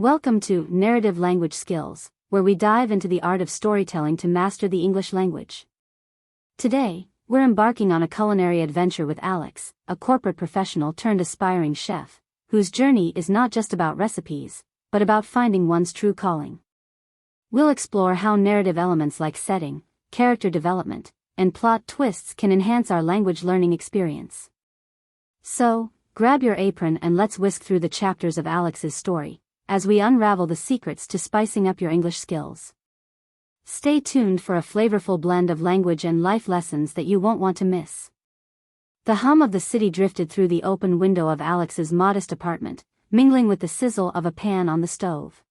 Welcome to Narrative Language Skills, where we dive into the art of storytelling to master the English language. Today, we're embarking on a culinary adventure with Alex, a corporate professional turned aspiring chef, whose journey is not just about recipes, but about finding one's true calling. We'll explore how narrative elements like setting, character development, and plot twists can enhance our language learning experience. So, grab your apron and let's whisk through the chapters of Alex's story, as we unravel the secrets to spicing up your English skills. Stay tuned for a flavorful blend of language and life lessons that you won't want to miss. The hum of the city drifted through the open window of Alex's modest apartment, mingling with the sizzle of a pan on the stove.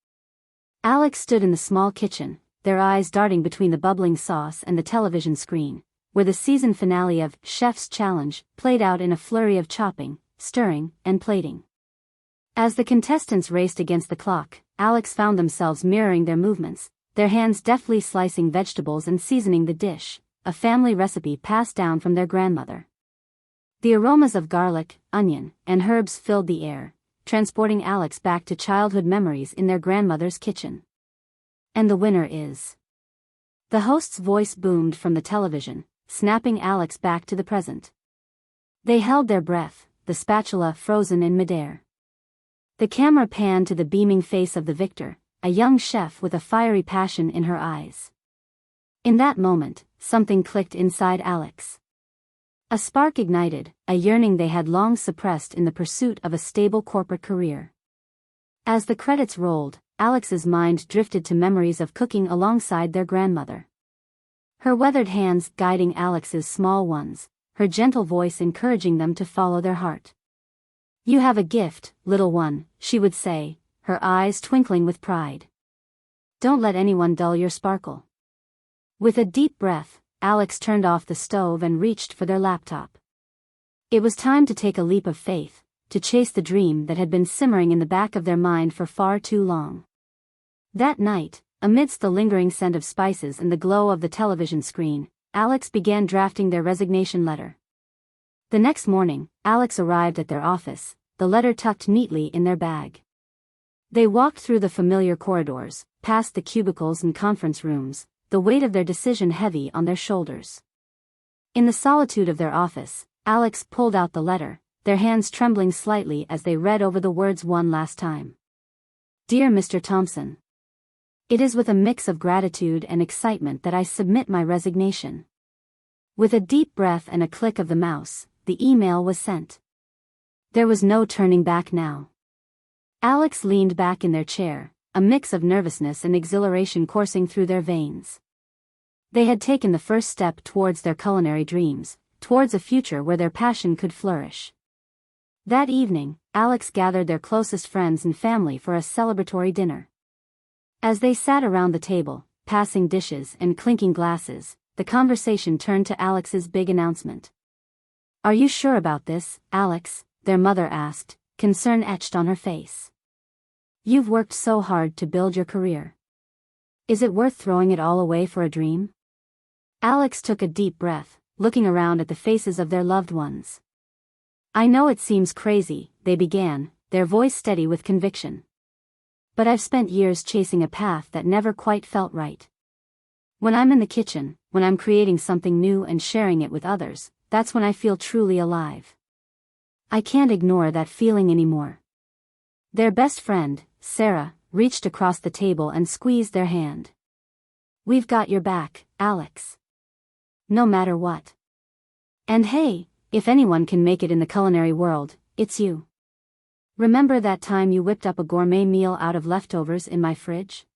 Alex stood in the small kitchen, their eyes darting between the bubbling sauce and the television screen, where the season finale of Chef's Challenge played out in a flurry of chopping, stirring, and plating. As the contestants raced against the clock, Alex found themselves mirroring their movements, their hands deftly slicing vegetables and seasoning the dish, a family recipe passed down from their grandmother. The aromas of garlic, onion, and herbs filled the air, transporting Alex back to childhood memories in their grandmother's kitchen. And the winner is... The host's voice boomed from the television, snapping Alex back to the present. They held their breath, the spatula frozen in midair. The camera panned to the beaming face of the victor, a young chef with a fiery passion in her eyes. In that moment, something clicked inside Alex. A spark ignited, a yearning they had long suppressed in the pursuit of a stable corporate career. As the credits rolled, Alex's mind drifted to memories of cooking alongside their grandmother. Her weathered hands guiding Alex's small ones, her gentle voice encouraging them to follow their heart. "You have a gift, little one," she would say, her eyes twinkling with pride. "Don't let anyone dull your sparkle." With a deep breath, Alex turned off the stove and reached for their laptop. It was time to take a leap of faith, to chase the dream that had been simmering in the back of their mind for far too long. That night, amidst the lingering scent of spices and the glow of the television screen, Alex began drafting their resignation letter. The next morning, Alex arrived at their office, the letter tucked neatly in their bag. They walked through the familiar corridors, past the cubicles and conference rooms, the weight of their decision heavy on their shoulders. In the solitude of their office, Alex pulled out the letter, their hands trembling slightly as they read over the words one last time. "Dear Mr. Thompson, it is with a mix of gratitude and excitement that I submit my resignation." With a deep breath and a click of the mouse, the email was sent. There was no turning back now. Alex leaned back in their chair, a mix of nervousness and exhilaration coursing through their veins. They had taken the first step towards their culinary dreams, towards a future where their passion could flourish. That evening, Alex gathered their closest friends and family for a celebratory dinner. As they sat around the table, passing dishes and clinking glasses, the conversation turned to Alex's big announcement. "Are you sure about this, Alex?" their mother asked, concern etched on her face. "You've worked so hard to build your career. Is it worth throwing it all away for a dream?" Alex took a deep breath, looking around at the faces of their loved ones. "I know it seems crazy," they began, their voice steady with conviction. "But I've spent years chasing a path that never quite felt right. When I'm in the kitchen, when I'm creating something new and sharing it with others, that's when I feel truly alive. I can't ignore that feeling anymore." Their best friend, Sarah, reached across the table and squeezed their hand. "We've got your back, Alex. No matter what. And hey, if anyone can make it in the culinary world, it's you. Remember that time you whipped up a gourmet meal out of leftovers in my fridge?"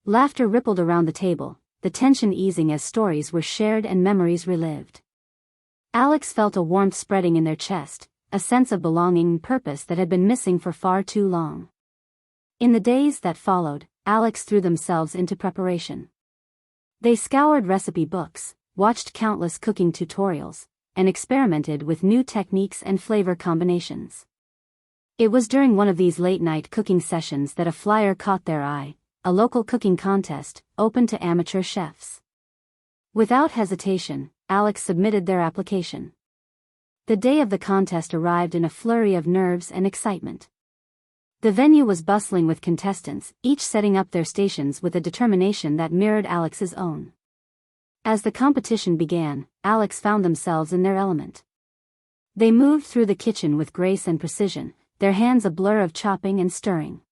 Laughter rippled around the table, the tension easing as stories were shared and memories relived. Alex felt a warmth spreading in their chest, a sense of belonging and purpose that had been missing for far too long. In the days that followed, Alex threw themselves into preparation. They scoured recipe books, watched countless cooking tutorials, and experimented with new techniques and flavor combinations. It was during one of these late-night cooking sessions that a flyer caught their eye, a local cooking contest, open to amateur chefs. Without hesitation, Alex submitted their application. The day of the contest arrived in a flurry of nerves and excitement. The venue was bustling with contestants, each setting up their stations with a determination that mirrored Alex's own. As the competition began, Alex found themselves in their element. They moved through the kitchen with grace and precision, their hands a blur of chopping and stirring.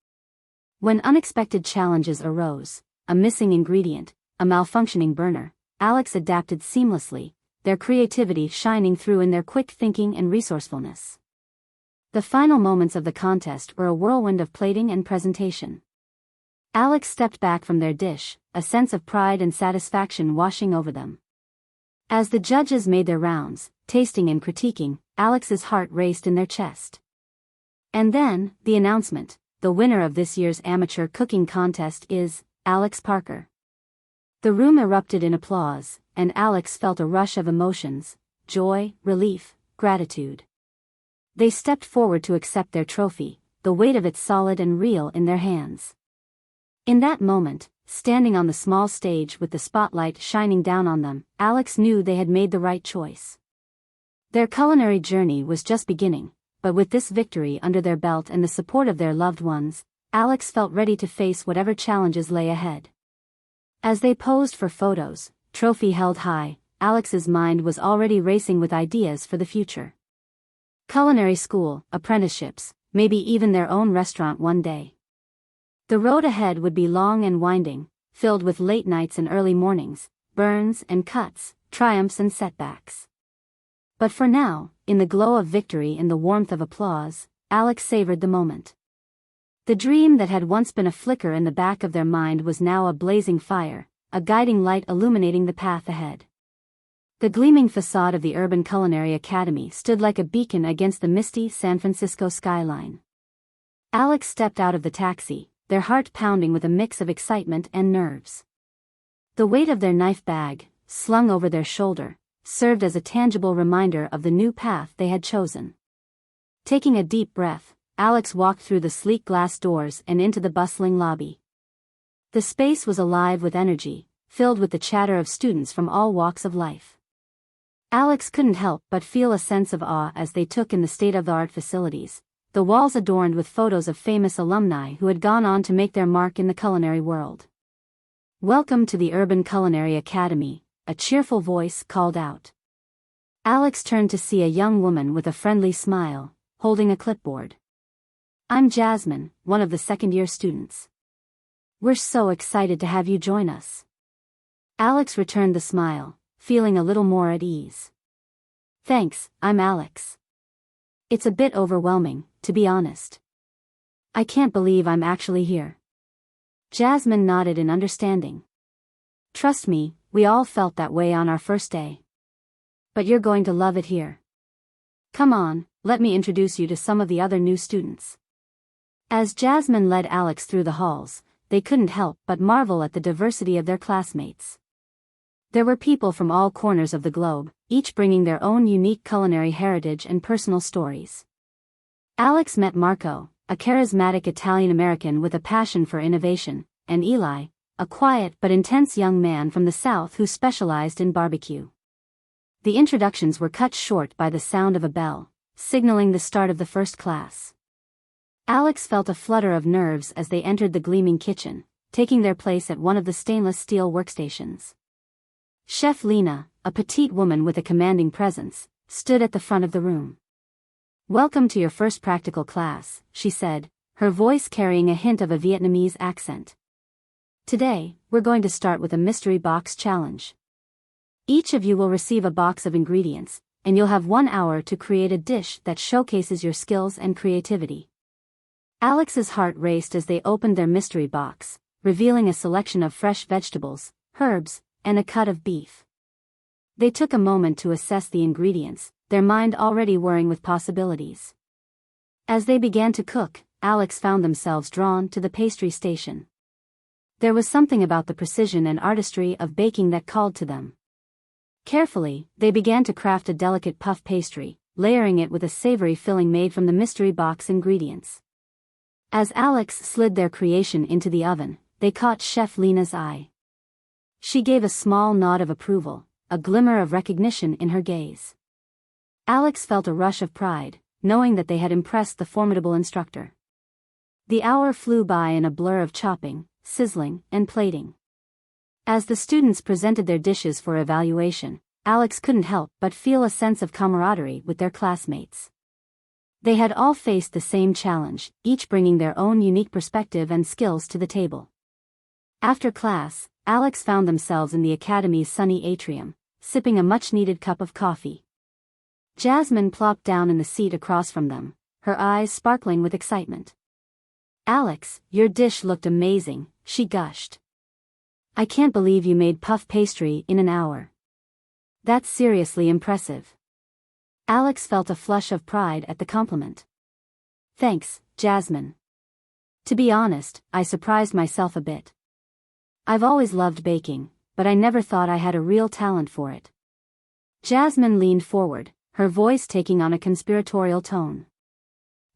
When unexpected challenges arose, a missing ingredient, a malfunctioning burner, Alex adapted seamlessly, their creativity shining through in their quick thinking and resourcefulness. The final moments of the contest were a whirlwind of plating and presentation. Alex stepped back from their dish, a sense of pride and satisfaction washing over them. As the judges made their rounds, tasting and critiquing, Alex's heart raced in their chest. And then, the announcement: the winner of this year's amateur cooking contest is Alex Parker. The room erupted in applause, and Alex felt a rush of emotions: joy, relief, gratitude. They stepped forward to accept their trophy, the weight of it solid and real in their hands. In that moment, standing on the small stage with the spotlight shining down on them, Alex knew they had made the right choice. Their culinary journey was just beginning, but with this victory under their belt and the support of their loved ones, Alex felt ready to face whatever challenges lay ahead. As they posed for photos, trophy held high, Alex's mind was already racing with ideas for the future. Culinary school, apprenticeships, maybe even their own restaurant one day. The road ahead would be long and winding, filled with late nights and early mornings, burns and cuts, triumphs and setbacks. But for now, in the glow of victory and the warmth of applause, Alex savored the moment. The dream that had once been a flicker in the back of their mind was now a blazing fire, a guiding light illuminating the path ahead. The gleaming facade of the Urban Culinary Academy stood like a beacon against the misty San Francisco skyline. Alex stepped out of the taxi, their heart pounding with a mix of excitement and nerves. The weight of their knife bag, slung over their shoulder, served as a tangible reminder of the new path they had chosen. Taking a deep breath, Alex walked through the sleek glass doors and into the bustling lobby. The space was alive with energy, filled with the chatter of students from all walks of life. Alex couldn't help but feel a sense of awe as they took in the state-of-the-art facilities, the walls adorned with photos of famous alumni who had gone on to make their mark in the culinary world. "Welcome to the Urban Culinary Academy," a cheerful voice called out. Alex turned to see a young woman with a friendly smile, holding a clipboard. "I'm Jasmine, one of the second-year students. We're so excited to have you join us." Alex returned the smile, feeling a little more at ease. "Thanks, I'm Alex. It's a bit overwhelming, to be honest. I can't believe I'm actually here." Jasmine nodded in understanding. "Trust me, we all felt that way on our first day. But you're going to love it here. Come on, let me introduce you to some of the other new students." As Jasmine led Alex through the halls, they couldn't help but marvel at the diversity of their classmates. There were people from all corners of the globe, each bringing their own unique culinary heritage and personal stories. Alex met Marco, a charismatic Italian-American with a passion for innovation, and Eli, a quiet but intense young man from the South who specialized in barbecue. The introductions were cut short by the sound of a bell, signaling the start of the first class. Alex felt a flutter of nerves as they entered the gleaming kitchen, taking their place at one of the stainless steel workstations. Chef Lena, a petite woman with a commanding presence, stood at the front of the room. "Welcome to your first practical class," she said, her voice carrying a hint of a Vietnamese accent. "Today, we're going to start with a mystery box challenge. Each of you will receive a box of ingredients, and you'll have 1 hour to create a dish that showcases your skills and creativity." Alex's heart raced as they opened their mystery box, revealing a selection of fresh vegetables, herbs, and a cut of beef. They took a moment to assess the ingredients, their mind already whirring with possibilities. As they began to cook, Alex found themselves drawn to the pastry station. There was something about the precision and artistry of baking that called to them. Carefully, they began to craft a delicate puff pastry, layering it with a savory filling made from the mystery box ingredients. As Alex slid their creation into the oven, they caught Chef Lena's eye. She gave a small nod of approval, a glimmer of recognition in her gaze. Alex felt a rush of pride, knowing that they had impressed the formidable instructor. The hour flew by in a blur of chopping, sizzling, and plating. As the students presented their dishes for evaluation, Alex couldn't help but feel a sense of camaraderie with their classmates. They had all faced the same challenge, each bringing their own unique perspective and skills to the table. After class, Alex found themselves in the academy's sunny atrium, sipping a much-needed cup of coffee. Jasmine plopped down in the seat across from them, her eyes sparkling with excitement. "Alex, your dish looked amazing," she gushed. "I can't believe you made puff pastry in an hour. That's seriously impressive." Alex felt a flush of pride at the compliment. "Thanks, Jasmine. To be honest, I surprised myself a bit. I've always loved baking, but I never thought I had a real talent for it." Jasmine leaned forward, her voice taking on a conspiratorial tone.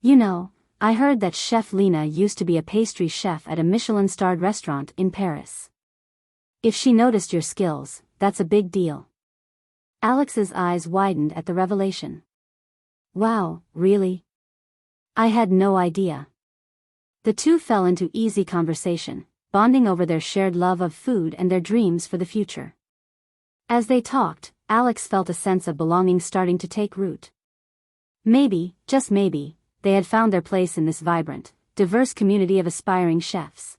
"You know, I heard that Chef Lena used to be a pastry chef at a Michelin-starred restaurant in Paris. If she noticed your skills, that's a big deal." Alex's eyes widened at the revelation. "Wow, really? I had no idea." The two fell into easy conversation, bonding over their shared love of food and their dreams for the future. As they talked, Alex felt a sense of belonging starting to take root. Maybe, just maybe, they had found their place in this vibrant, diverse community of aspiring chefs.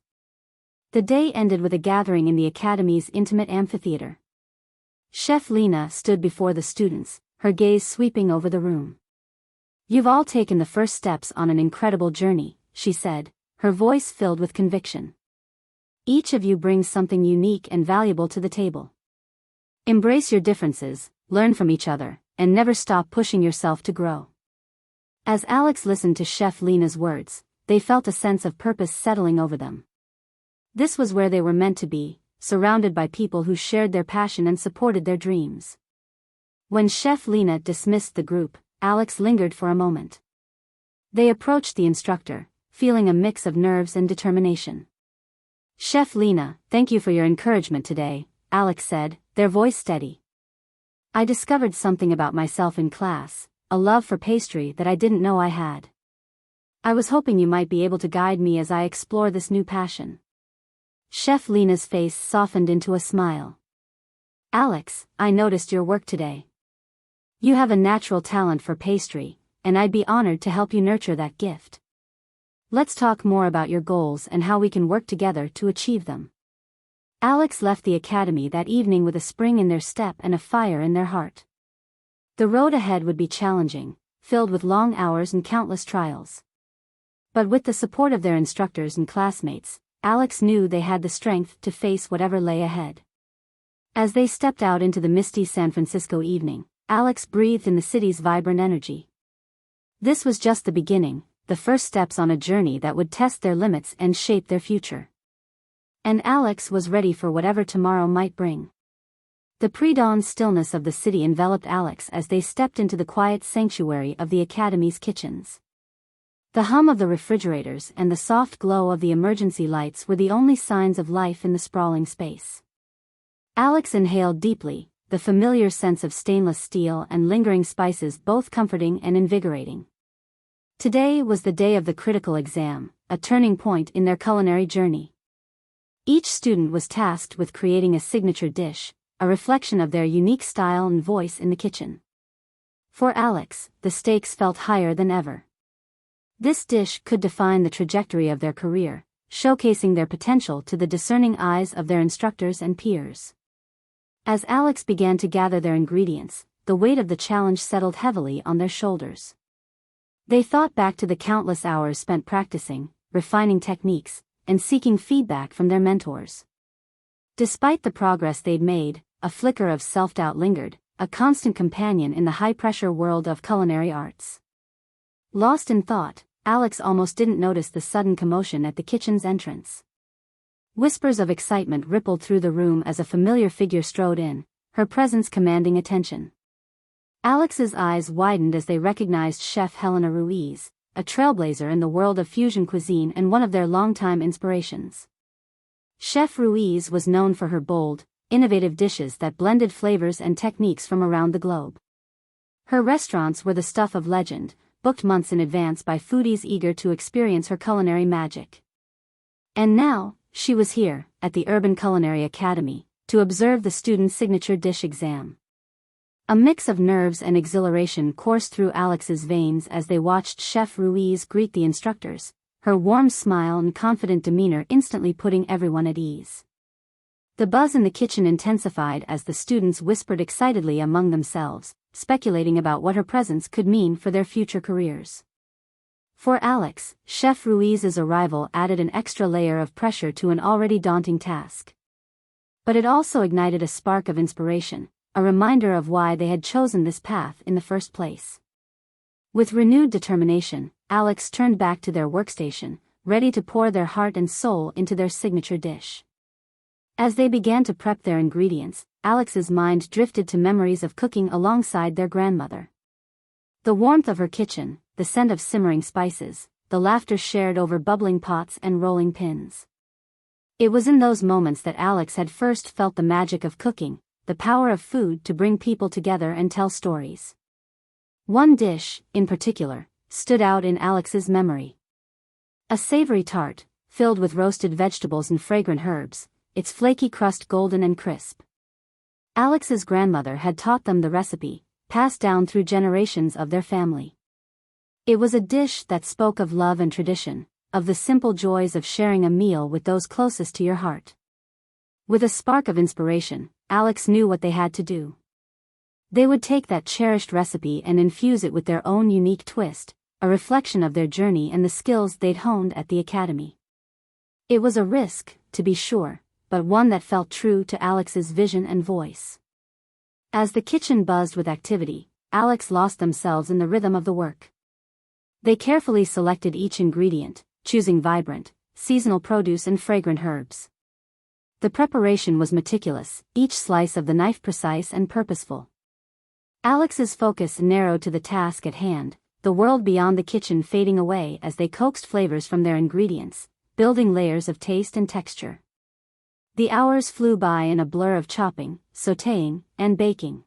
The day ended with a gathering in the Academy's intimate amphitheater. Chef Lena stood before the students, her gaze sweeping over the room. "You've all taken the first steps on an incredible journey," she said, her voice filled with conviction. "Each of you brings something unique and valuable to the table. Embrace your differences, learn from each other, and never stop pushing yourself to grow." As Alex listened to Chef Lena's words, they felt a sense of purpose settling over them. This was where they were meant to be, surrounded by people who shared their passion and supported their dreams. When Chef Lena dismissed the group, Alex lingered for a moment. They approached the instructor, feeling a mix of nerves and determination. "Chef Lena, thank you for your encouragement today," Alex said, their voice steady. "I discovered something about myself in class, a love for pastry that I didn't know I had. I was hoping you might be able to guide me as I explore this new passion." Chef Lena's face softened into a smile. "Alex, I noticed your work today. You have a natural talent for pastry, and I'd be honored to help you nurture that gift. Let's talk more about your goals and how we can work together to achieve them." Alex left the academy that evening with a spring in their step and a fire in their heart. The road ahead would be challenging, filled with long hours and countless trials. But with the support of their instructors and classmates, Alex knew they had the strength to face whatever lay ahead. As they stepped out into the misty San Francisco evening, Alex breathed in the city's vibrant energy. This was just the beginning, the first steps on a journey that would test their limits and shape their future. And Alex was ready for whatever tomorrow might bring. The pre-dawn stillness of the city enveloped Alex as they stepped into the quiet sanctuary of the Academy's kitchens. The hum of the refrigerators and the soft glow of the emergency lights were the only signs of life in the sprawling space. Alex inhaled deeply, the familiar sense of stainless steel and lingering spices both comforting and invigorating. Today was the day of the critical exam, a turning point in their culinary journey. Each student was tasked with creating a signature dish, a reflection of their unique style and voice in the kitchen. For Alex, the stakes felt higher than ever. This dish could define the trajectory of their career, showcasing their potential to the discerning eyes of their instructors and peers. As Alex began to gather their ingredients, the weight of the challenge settled heavily on their shoulders. They thought back to the countless hours spent practicing, refining techniques, and seeking feedback from their mentors. Despite the progress they'd made, a flicker of self-doubt lingered, a constant companion in the high-pressure world of culinary arts. Lost in thought, Alex almost didn't notice the sudden commotion at the kitchen's entrance. Whispers of excitement rippled through the room as a familiar figure strode in, her presence commanding attention. Alex's eyes widened as they recognized Chef Helena Ruiz, a trailblazer in the world of fusion cuisine and one of their longtime inspirations. Chef Ruiz was known for her bold, innovative dishes that blended flavors and techniques from around the globe. Her restaurants were the stuff of legend, booked months in advance by foodies eager to experience her culinary magic. And now, she was here, at the Urban Culinary Academy, to observe the student's signature dish exam. A mix of nerves and exhilaration coursed through Alex's veins as they watched Chef Ruiz greet the instructors, her warm smile and confident demeanor instantly putting everyone at ease. The buzz in the kitchen intensified as the students whispered excitedly among themselves, speculating about what her presence could mean for their future careers. For Alex, Chef Ruiz's arrival added an extra layer of pressure to an already daunting task. But it also ignited a spark of inspiration, a reminder of why they had chosen this path in the first place. With renewed determination, Alex turned back to their workstation, ready to pour their heart and soul into their signature dish. As they began to prep their ingredients, Alex's mind drifted to memories of cooking alongside their grandmother. The warmth of her kitchen, the scent of simmering spices, the laughter shared over bubbling pots and rolling pins. It was in those moments that Alex had first felt the magic of cooking, the power of food to bring people together and tell stories. One dish, in particular, stood out in Alex's memory. A savory tart, filled with roasted vegetables and fragrant herbs, its flaky crust golden and crisp. Alex's grandmother had taught them the recipe, passed down through generations of their family. It was a dish that spoke of love and tradition, of the simple joys of sharing a meal with those closest to your heart. With a spark of inspiration, Alex knew what they had to do. They would take that cherished recipe and infuse it with their own unique twist, a reflection of their journey and the skills they'd honed at the academy. It was a risk, to be sure, but one that felt true to Alex's vision and voice. As the kitchen buzzed with activity, Alex lost themselves in the rhythm of the work. They carefully selected each ingredient, choosing vibrant, seasonal produce and fragrant herbs. The preparation was meticulous, each slice of the knife precise and purposeful. Alex's focus narrowed to the task at hand, the world beyond the kitchen fading away as they coaxed flavors from their ingredients, building layers of taste and texture. The hours flew by in a blur of chopping, sautéing, and baking.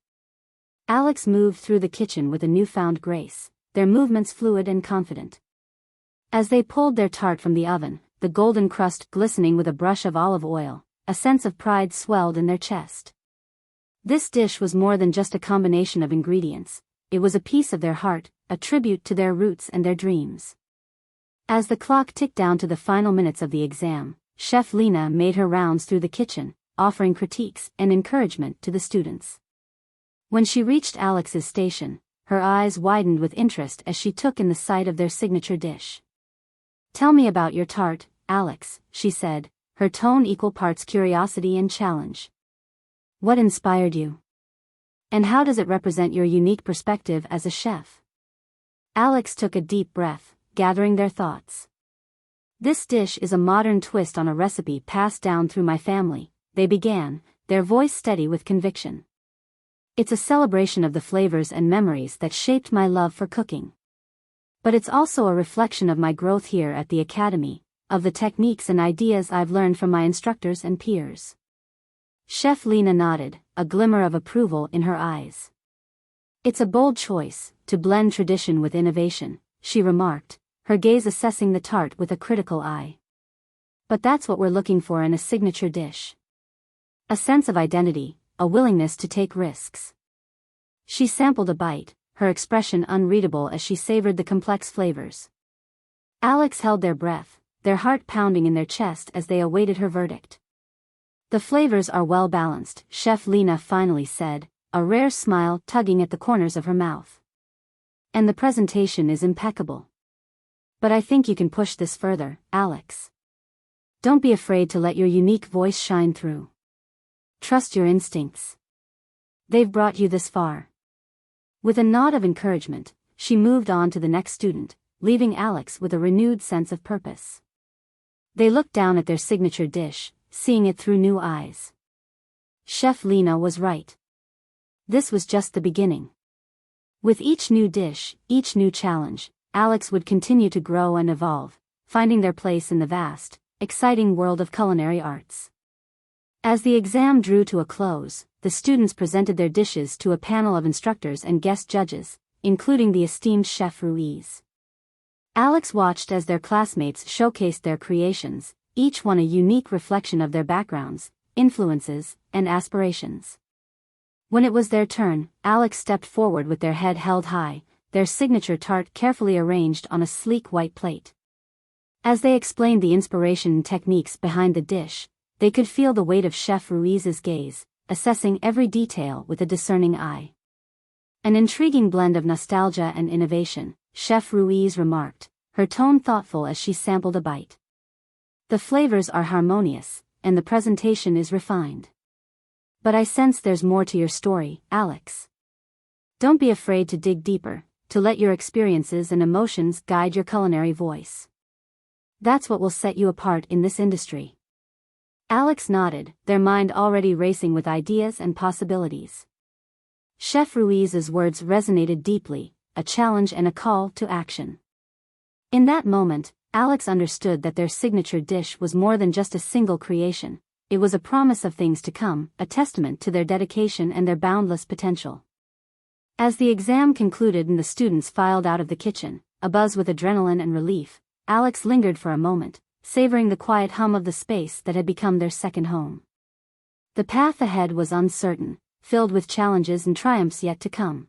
Alex moved through the kitchen with a newfound grace, their movements fluid and confident. As they pulled their tart from the oven, the golden crust glistening with a brush of olive oil, a sense of pride swelled in their chest. This dish was more than just a combination of ingredients, it was a piece of their heart, a tribute to their roots and their dreams. As the clock ticked down to the final minutes of the exam, Chef Lena made her rounds through the kitchen, offering critiques and encouragement to the students. When she reached Alex's station, her eyes widened with interest as she took in the sight of their signature dish. "Tell me about your tart, Alex," she said, her tone equal parts curiosity and challenge. "What inspired you? And how does it represent your unique perspective as a chef?" Alex took a deep breath, gathering their thoughts. "This dish is a modern twist on a recipe passed down through my family," they began, their voice steady with conviction. "It's a celebration of the flavors and memories that shaped my love for cooking. But it's also a reflection of my growth here at the academy, of the techniques and ideas I've learned from my instructors and peers." Chef Lena nodded, a glimmer of approval in her eyes. "It's a bold choice, to blend tradition with innovation," she remarked, her gaze assessing the tart with a critical eye. "But that's what we're looking for in a signature dish. A sense of identity, a willingness to take risks." She sampled a bite, her expression unreadable as she savored the complex flavors. Alex held their breath, their heart pounding in their chest as they awaited her verdict. "The flavors are well balanced," Chef Lena finally said, a rare smile tugging at the corners of her mouth. "And the presentation is impeccable. But I think you can push this further, Alex. Don't be afraid to let your unique voice shine through. Trust your instincts. They've brought you this far." With a nod of encouragement, she moved on to the next student, leaving Alex with a renewed sense of purpose. They looked down at their signature dish, seeing it through new eyes. Chef Lena was right. This was just the beginning. With each new dish, each new challenge, Alex would continue to grow and evolve, finding their place in the vast, exciting world of culinary arts. As the exam drew to a close, the students presented their dishes to a panel of instructors and guest judges, including the esteemed Chef Ruiz. Alex watched as their classmates showcased their creations, each one a unique reflection of their backgrounds, influences, and aspirations. When it was their turn, Alex stepped forward with their head held high, their signature tart carefully arranged on a sleek white plate. As they explained the inspiration and techniques behind the dish, they could feel the weight of Chef Ruiz's gaze, assessing every detail with a discerning eye. An intriguing blend of nostalgia and innovation, Chef Ruiz remarked, her tone thoughtful as she sampled a bite. The flavors are harmonious, and the presentation is refined. But I sense there's more to your story, Alex. Don't be afraid to dig deeper, to let your experiences and emotions guide your culinary voice. That's what will set you apart in this industry. Alex nodded, their mind already racing with ideas and possibilities. Chef Ruiz's words resonated deeply, a challenge and a call to action. In that moment, Alex understood that their signature dish was more than just a single creation. It was a promise of things to come, a testament to their dedication and their boundless potential. As the exam concluded and the students filed out of the kitchen, abuzz with adrenaline and relief, Alex lingered for a moment, savoring the quiet hum of the space that had become their second home. The path ahead was uncertain, filled with challenges and triumphs yet to come.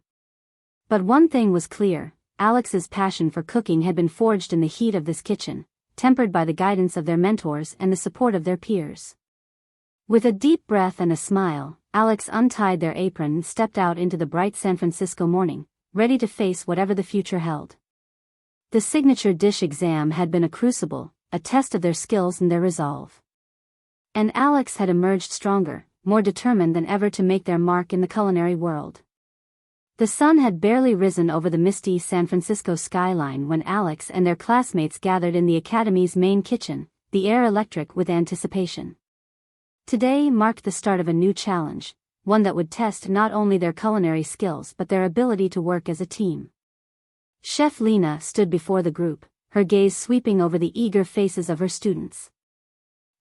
But one thing was clear, Alex's passion for cooking had been forged in the heat of this kitchen, tempered by the guidance of their mentors and the support of their peers. With a deep breath and a smile, Alex untied their apron and stepped out into the bright San Francisco morning, ready to face whatever the future held. The signature dish exam had been a crucible, a test of their skills and their resolve. And Alex had emerged stronger, more determined than ever to make their mark in the culinary world. The sun had barely risen over the misty San Francisco skyline when Alex and their classmates gathered in the academy's main kitchen, the air electric with anticipation. Today marked the start of a new challenge, one that would test not only their culinary skills but their ability to work as a team. Chef Lena stood before the group, her gaze sweeping over the eager faces of her students.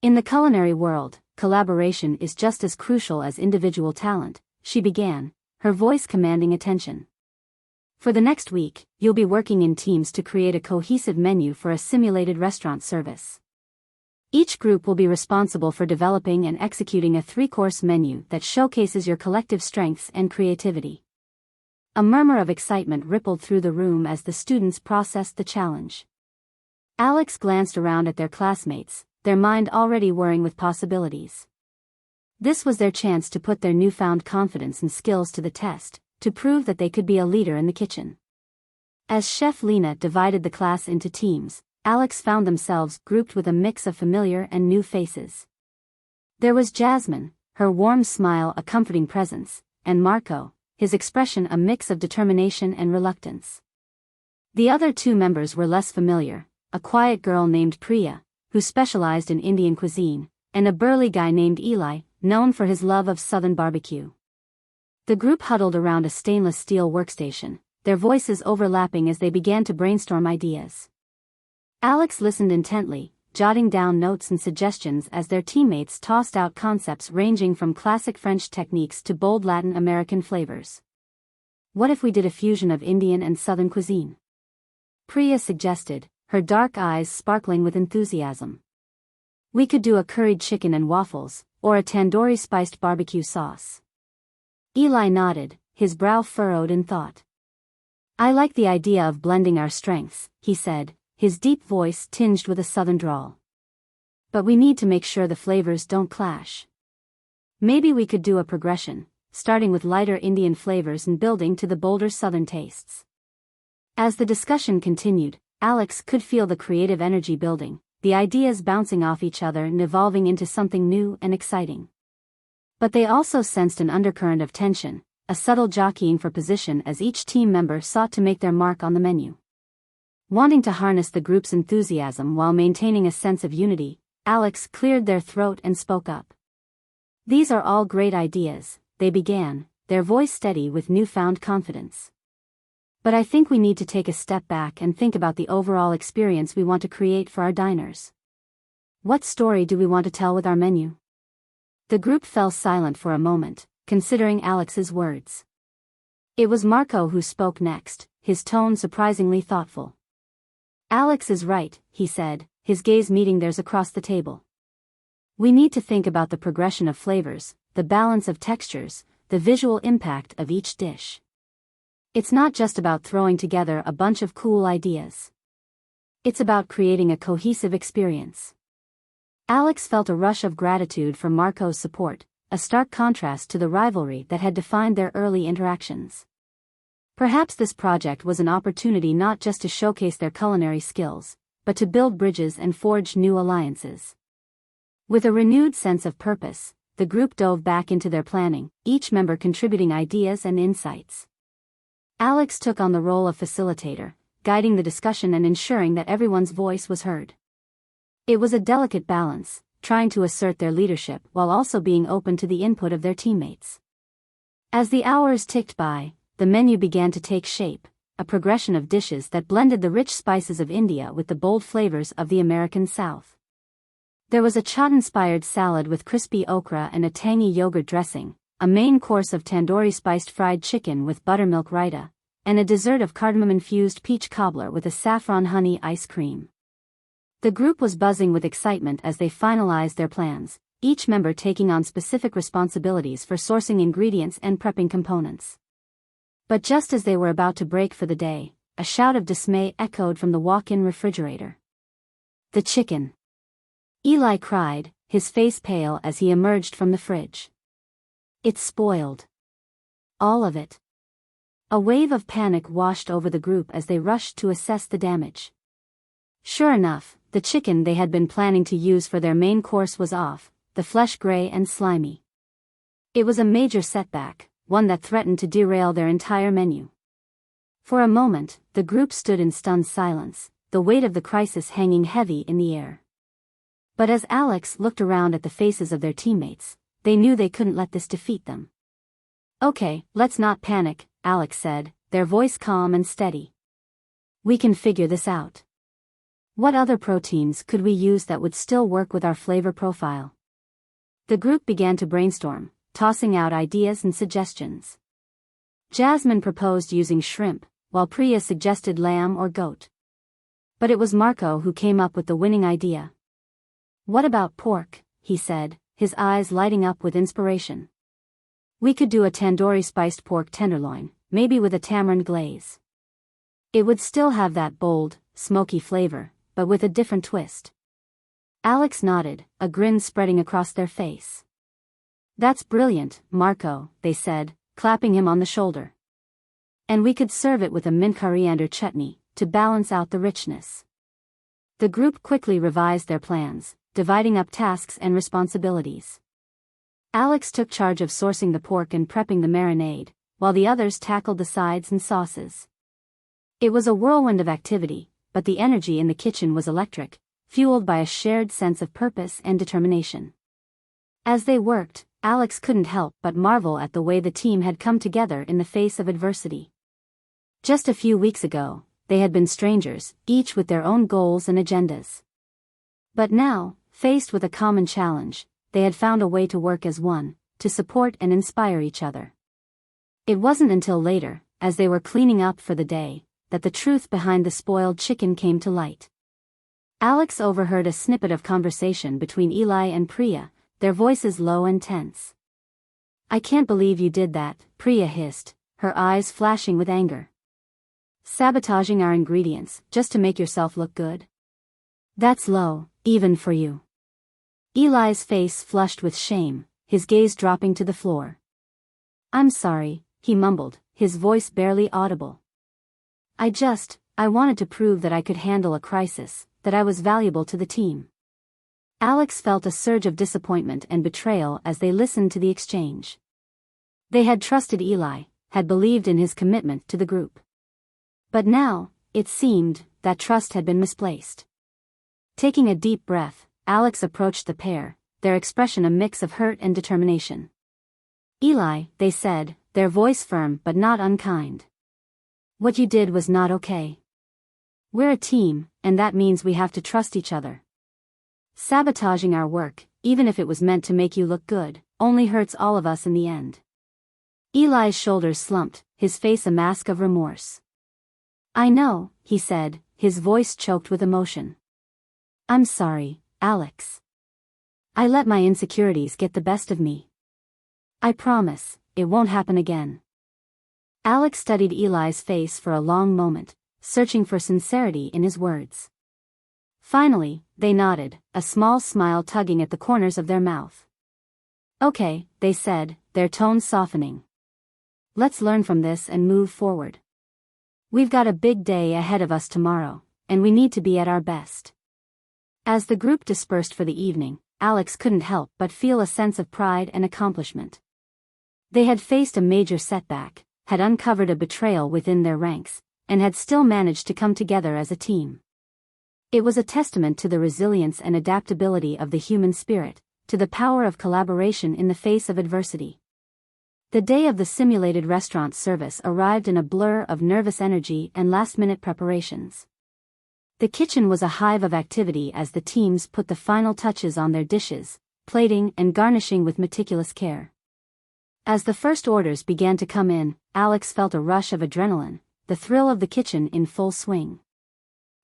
In the culinary world, collaboration is just as crucial as individual talent, she began, her voice commanding attention. For the next week, you'll be working in teams to create a cohesive menu for a simulated restaurant service. Each group will be responsible for developing and executing a 3-course menu that showcases your collective strengths and creativity. A murmur of excitement rippled through the room as the students processed the challenge. Alex glanced around at their classmates, their mind already whirring with possibilities. This was their chance to put their newfound confidence and skills to the test, to prove that they could be a leader in the kitchen. As Chef Lena divided the class into teams, Alex found themselves grouped with a mix of familiar and new faces. There was Jasmine, her warm smile a comforting presence, and Marco, his expression a mix of determination and reluctance. The other 2 members were less familiar, a quiet girl named Priya, who specialized in Indian cuisine, and a burly guy named Eli, known for his love of Southern barbecue. The group huddled around a stainless steel workstation, their voices overlapping as they began to brainstorm ideas. Alex listened intently, jotting down notes and suggestions as their teammates tossed out concepts ranging from classic French techniques to bold Latin American flavors. What if we did a fusion of Indian and Southern cuisine? Priya suggested, her dark eyes sparkling with enthusiasm. We could do a curried chicken and waffles, or a tandoori spiced barbecue sauce. Eli nodded, his brow furrowed in thought. I like the idea of blending our strengths, he said, his deep voice tinged with a southern drawl. But we need to make sure the flavors don't clash. Maybe we could do a progression, starting with lighter Indian flavors and building to the bolder southern tastes. As the discussion continued, Alex could feel the creative energy building, the ideas bouncing off each other and evolving into something new and exciting. But they also sensed an undercurrent of tension, a subtle jockeying for position as each team member sought to make their mark on the menu. Wanting to harness the group's enthusiasm while maintaining a sense of unity, Alex cleared their throat and spoke up. These are all great ideas, they began, their voice steady with newfound confidence. But I think we need to take a step back and think about the overall experience we want to create for our diners. What story do we want to tell with our menu? The group fell silent for a moment, considering Alex's words. It was Marco who spoke next, his tone surprisingly thoughtful. Alex is right, he said, his gaze meeting theirs across the table. We need to think about the progression of flavors, the balance of textures, the visual impact of each dish. It's not just about throwing together a bunch of cool ideas. It's about creating a cohesive experience. Alex felt a rush of gratitude for Marco's support, a stark contrast to the rivalry that had defined their early interactions. Perhaps this project was an opportunity not just to showcase their culinary skills, but to build bridges and forge new alliances. With a renewed sense of purpose, the group dove back into their planning, each member contributing ideas and insights. Alex took on the role of facilitator, guiding the discussion and ensuring that everyone's voice was heard. It was a delicate balance, trying to assert their leadership while also being open to the input of their teammates. As the hours ticked by, the menu began to take shape, a progression of dishes that blended the rich spices of India with the bold flavors of the American South. There was a chaat-inspired salad with crispy okra and a tangy yogurt dressing, a main course of tandoori-spiced fried chicken with buttermilk raita, and a dessert of cardamom-infused peach cobbler with a saffron honey ice cream. The group was buzzing with excitement as they finalized their plans, each member taking on specific responsibilities for sourcing ingredients and prepping components. But just as they were about to break for the day, a shout of dismay echoed from the walk-in refrigerator. The chicken! Eli cried, his face pale as he emerged from the fridge. It's spoiled. All of it. A wave of panic washed over the group as they rushed to assess the damage. Sure enough, the chicken they had been planning to use for their main course was off, the flesh gray and slimy. It was a major setback, one that threatened to derail their entire menu. For a moment, the group stood in stunned silence, the weight of the crisis hanging heavy in the air. But as Alex looked around at the faces of their teammates, they knew they couldn't let this defeat them. Okay, let's not panic, Alex said, their voice calm and steady. We can figure this out. What other proteins could we use that would still work with our flavor profile? The group began to brainstorm, tossing out ideas and suggestions. Jasmine proposed using shrimp, while Priya suggested lamb or goat. But it was Marco who came up with the winning idea. What about pork? He said, his eyes lighting up with inspiration. We could do a tandoori-spiced pork tenderloin, maybe with a tamarind glaze. It would still have that bold, smoky flavor, but with a different twist. Alex nodded, a grin spreading across their face. That's brilliant, Marco, they said, clapping him on the shoulder. And we could serve it with a mint coriander chutney, to balance out the richness. The group quickly revised their plans, dividing up tasks and responsibilities. Alex took charge of sourcing the pork and prepping the marinade, while the others tackled the sides and sauces. It was a whirlwind of activity, but the energy in the kitchen was electric, fueled by a shared sense of purpose and determination. As they worked, Alex couldn't help but marvel at the way the team had come together in the face of adversity. Just a few weeks ago, they had been strangers, each with their own goals and agendas. But now, faced with a common challenge, they had found a way to work as one, to support and inspire each other. It wasn't until later, as they were cleaning up for the day, that the truth behind the spoiled chicken came to light. Alex overheard a snippet of conversation between Eli and Priya, their voices low and tense. I can't believe you did that, Priya hissed, her eyes flashing with anger. Sabotaging our ingredients, just to make yourself look good? That's low, even for you. Eli's face flushed with shame, his gaze dropping to the floor. I'm sorry, he mumbled, his voice barely audible. I wanted to prove that I could handle a crisis, that I was valuable to the team. Alex felt a surge of disappointment and betrayal as they listened to the exchange. They had trusted Eli, had believed in his commitment to the group. But now, it seemed, that trust had been misplaced. Taking a deep breath, Alex approached the pair, their expression a mix of hurt and determination. Eli, they said, their voice firm but not unkind. What you did was not okay. We're a team, and that means we have to trust each other. Sabotaging our work, even if it was meant to make you look good, only hurts all of us in the end. Eli's shoulders slumped, his face a mask of remorse. "I know," he said, his voice choked with emotion. "I'm sorry, Alex. I let my insecurities get the best of me. I promise, it won't happen again." Alex studied Eli's face for a long moment, searching for sincerity in his words. Finally, they nodded, a small smile tugging at the corners of their mouth. "Okay," they said, their tones softening. "Let's learn from this and move forward. We've got a big day ahead of us tomorrow, and we need to be at our best." As the group dispersed for the evening, Alex couldn't help but feel a sense of pride and accomplishment. They had faced a major setback, had uncovered a betrayal within their ranks, and had still managed to come together as a team. It was a testament to the resilience and adaptability of the human spirit, to the power of collaboration in the face of adversity. The day of the simulated restaurant service arrived in a blur of nervous energy and last-minute preparations. The kitchen was a hive of activity as the teams put the final touches on their dishes, plating and garnishing with meticulous care. As the first orders began to come in, Alex felt a rush of adrenaline, the thrill of the kitchen in full swing.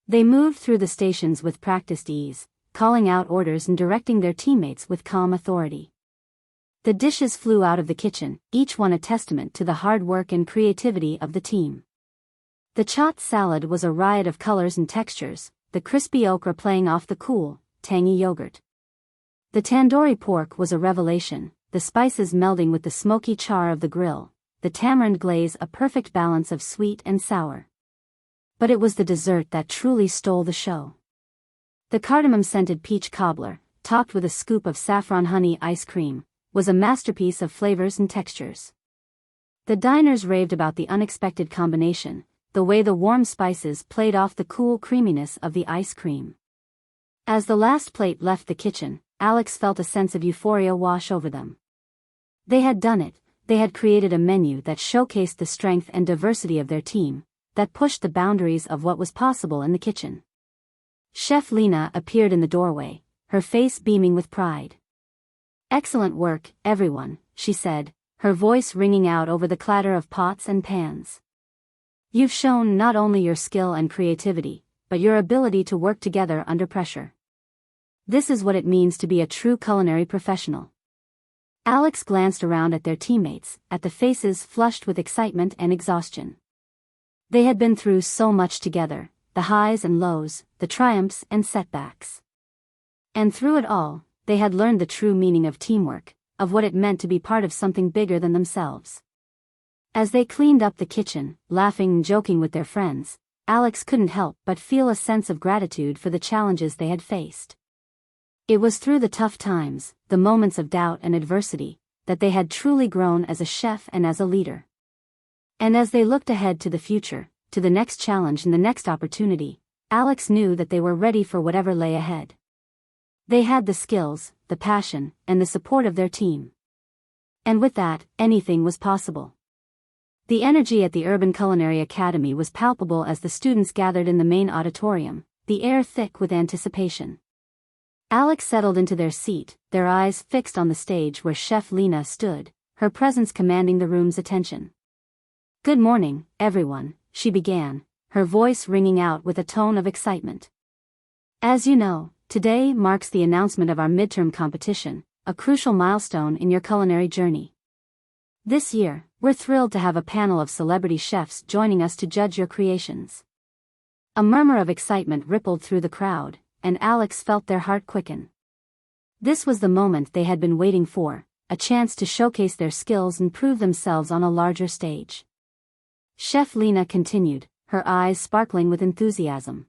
They moved through the stations with practiced ease, calling out orders and directing their teammates with calm authority. The dishes flew out of the kitchen, each one a testament to the hard work and creativity of the team. The chaat salad was a riot of colors and textures, the crispy okra playing off the cool, tangy yogurt. The tandoori pork was a revelation, the spices melding with the smoky char of the grill, the tamarind glaze a perfect balance of sweet and sour. But it was the dessert that truly stole the show. The cardamom-scented peach cobbler, topped with a scoop of saffron honey ice cream, was a masterpiece of flavors and textures. The diners raved about the unexpected combination, the way the warm spices played off the cool creaminess of the ice cream. As the last plate left the kitchen, Alex felt a sense of euphoria wash over them. They had done it, they had created a menu that showcased the strength and diversity of their team, that pushed the boundaries of what was possible in the kitchen. Chef Lena appeared in the doorway, her face beaming with pride. "Excellent work, everyone," she said, her voice ringing out over the clatter of pots and pans. "You've shown not only your skill and creativity, but your ability to work together under pressure. This is what it means to be a true culinary professional." Alex glanced around at their teammates, at the faces flushed with excitement and exhaustion. They had been through so much together, the highs and lows, the triumphs and setbacks. And through it all, they had learned the true meaning of teamwork, of what it meant to be part of something bigger than themselves. As they cleaned up the kitchen, laughing and joking with their friends, Alex couldn't help but feel a sense of gratitude for the challenges they had faced. It was through the tough times, the moments of doubt and adversity, that they had truly grown as a chef and as a leader. And as they looked ahead to the future, to the next challenge and the next opportunity, Alex knew that they were ready for whatever lay ahead. They had the skills, the passion, and the support of their team. And with that, anything was possible. The energy at the Urban Culinary Academy was palpable as the students gathered in the main auditorium, the air thick with anticipation. Alex settled into their seat, their eyes fixed on the stage where Chef Lena stood, her presence commanding the room's attention. "Good morning, everyone," she began, her voice ringing out with a tone of excitement. "As you know, today marks the announcement of our midterm competition, a crucial milestone in your culinary journey. This year, we're thrilled to have a panel of celebrity chefs joining us to judge your creations." A murmur of excitement rippled through the crowd, and Alex felt their heart quicken. This was the moment they had been waiting for, a chance to showcase their skills and prove themselves on a larger stage. Chef Lena continued, her eyes sparkling with enthusiasm.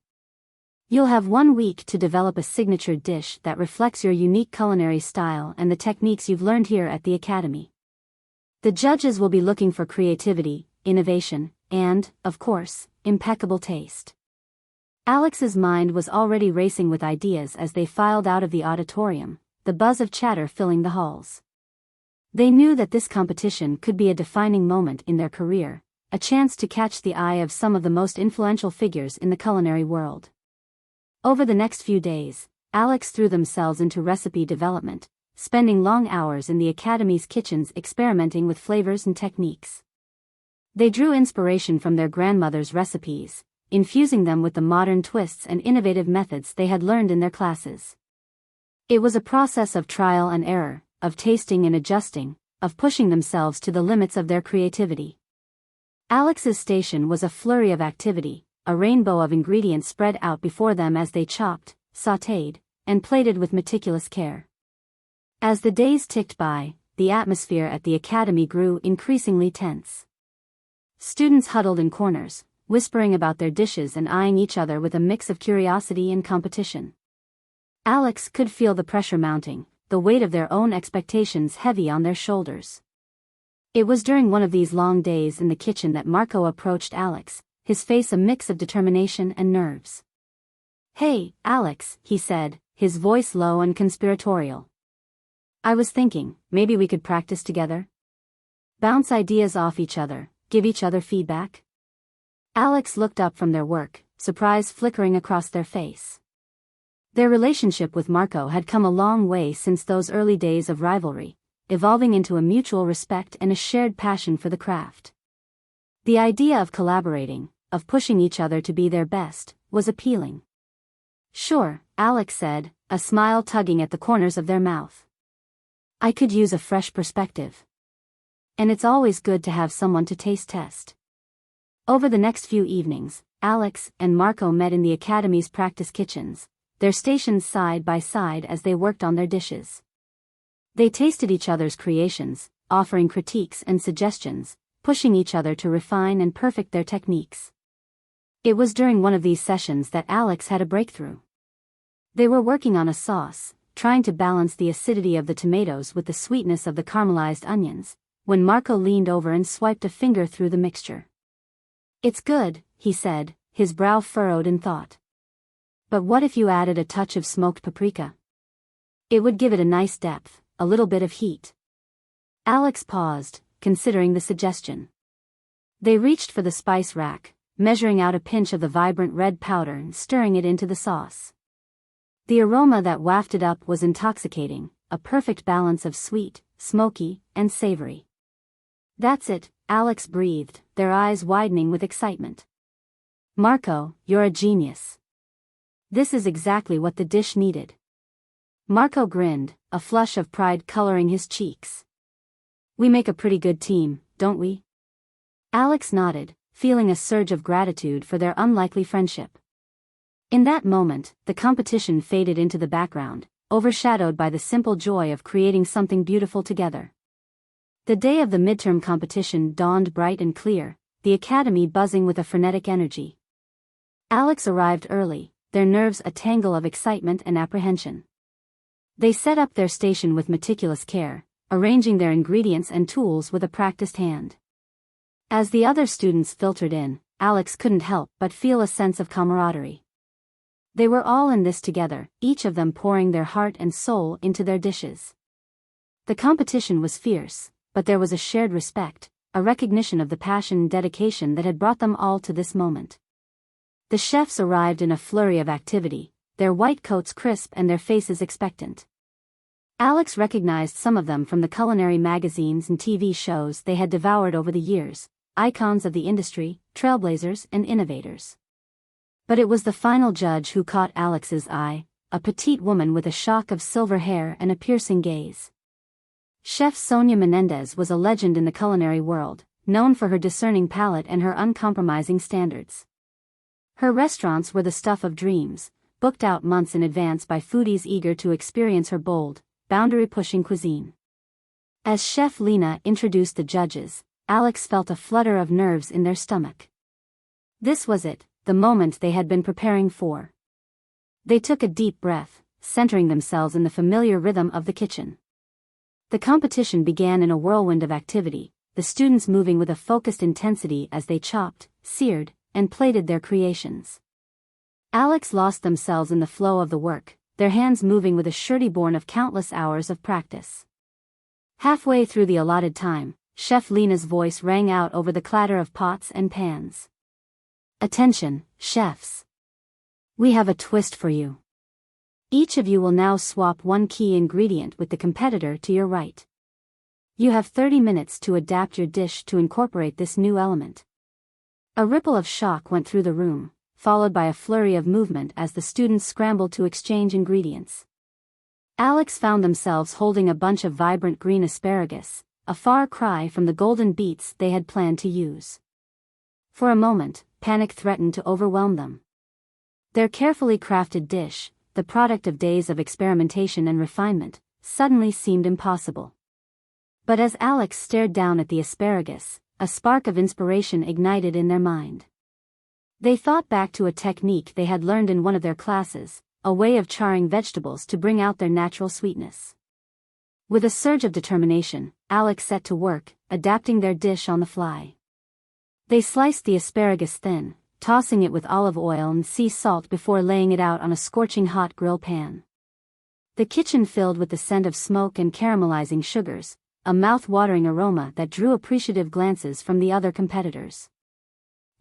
"You'll have 1 week to develop a signature dish that reflects your unique culinary style and the techniques you've learned here at the Academy. The judges will be looking for creativity, innovation, and, of course, impeccable taste." Alex's mind was already racing with ideas as they filed out of the auditorium, the buzz of chatter filling the halls. They knew that this competition could be a defining moment in their career, a chance to catch the eye of some of the most influential figures in the culinary world. Over the next few days, Alex threw themselves into recipe development, spending long hours in the academy's kitchens experimenting with flavors and techniques. They drew inspiration from their grandmother's recipes, infusing them with the modern twists and innovative methods they had learned in their classes. It was a process of trial and error, of tasting and adjusting, of pushing themselves to the limits of their creativity. Alex's station was a flurry of activity, a rainbow of ingredients spread out before them as they chopped, sautéed, and plated with meticulous care. As the days ticked by, the atmosphere at the academy grew increasingly tense. Students huddled in corners, whispering about their dishes and eyeing each other with a mix of curiosity and competition. Alex could feel the pressure mounting, the weight of their own expectations heavy on their shoulders. It was during one of these long days in the kitchen that Marco approached Alex, his face a mix of determination and nerves. "Hey, Alex," he said, his voice low and conspiratorial. "I was thinking, maybe we could practice together? Bounce ideas off each other, give each other feedback?" Alex looked up from their work, surprise flickering across their face. Their relationship with Marco had come a long way since those early days of rivalry, evolving into a mutual respect and a shared passion for the craft. The idea of collaborating, of pushing each other to be their best, was appealing. "Sure," Alex said, a smile tugging at the corners of their mouth. "I could use a fresh perspective. And it's always good to have someone to taste test." Over the next few evenings, Alex and Marco met in the academy's practice kitchens, their stations side by side as they worked on their dishes. They tasted each other's creations, offering critiques and suggestions, pushing each other to refine and perfect their techniques. It was during one of these sessions that Alex had a breakthrough. They were working on a sauce, trying to balance the acidity of the tomatoes with the sweetness of the caramelized onions, when Marco leaned over and swiped a finger through the mixture. "It's good," he said, his brow furrowed in thought. "But what if you added a touch of smoked paprika? It would give it a nice depth, a little bit of heat." Alex paused, considering the suggestion. They reached for the spice rack, measuring out a pinch of the vibrant red powder and stirring it into the sauce. The aroma that wafted up was intoxicating, a perfect balance of sweet, smoky, and savory. "That's it," Alex breathed, their eyes widening with excitement. "Marco, you're a genius. This is exactly what the dish needed." Marco grinned, a flush of pride coloring his cheeks. "We make a pretty good team, don't we?" Alex nodded, feeling a surge of gratitude for their unlikely friendship. In that moment, the competition faded into the background, overshadowed by the simple joy of creating something beautiful together. The day of the midterm competition dawned bright and clear, the academy buzzing with a frenetic energy. Alex arrived early, their nerves a tangle of excitement and apprehension. They set up their station with meticulous care, arranging their ingredients and tools with a practiced hand. As the other students filtered in, Alex couldn't help but feel a sense of camaraderie. They were all in this together, each of them pouring their heart and soul into their dishes. The competition was fierce, but there was a shared respect, a recognition of the passion and dedication that had brought them all to this moment. The chefs arrived in a flurry of activity, their white coats crisp and their faces expectant. Alex recognized some of them from the culinary magazines and TV shows they had devoured over the years, icons of the industry, trailblazers and innovators. But it was the final judge who caught Alex's eye, a petite woman with a shock of silver hair and a piercing gaze. Chef Sonia Menendez was a legend in the culinary world, known for her discerning palate and her uncompromising standards. Her restaurants were the stuff of dreams, booked out months in advance by foodies eager to experience her bold, boundary-pushing cuisine. As Chef Lena introduced the judges, Alex felt a flutter of nerves in their stomach. This was it, the moment they had been preparing for. They took a deep breath, centering themselves in the familiar rhythm of the kitchen. The competition began in a whirlwind of activity, the students moving with a focused intensity as they chopped, seared, and plated their creations. Alex lost themselves in the flow of the work, their hands moving with a surety born of countless hours of practice. Halfway through the allotted time, Chef Lena's voice rang out over the clatter of pots and pans. "Attention, chefs! We have a twist for you. Each of you will now swap one key ingredient with the competitor to your right. You have 30 minutes to adapt your dish to incorporate this new element. A ripple of shock went through the room, followed by a flurry of movement as the students scrambled to exchange ingredients. Alex found themselves holding a bunch of vibrant green asparagus, a far cry from the golden beets they had planned to use. For a moment, panic threatened to overwhelm them. Their carefully crafted dish, the product of days of experimentation and refinement, suddenly seemed impossible. But as Alex stared down at the asparagus, a spark of inspiration ignited in their mind. They thought back to a technique they had learned in one of their classes, a way of charring vegetables to bring out their natural sweetness. With a surge of determination, Alex set to work, adapting their dish on the fly. They sliced the asparagus thin, tossing it with olive oil and sea salt before laying it out on a scorching hot grill pan. The kitchen filled with the scent of smoke and caramelizing sugars, a mouth-watering aroma that drew appreciative glances from the other competitors.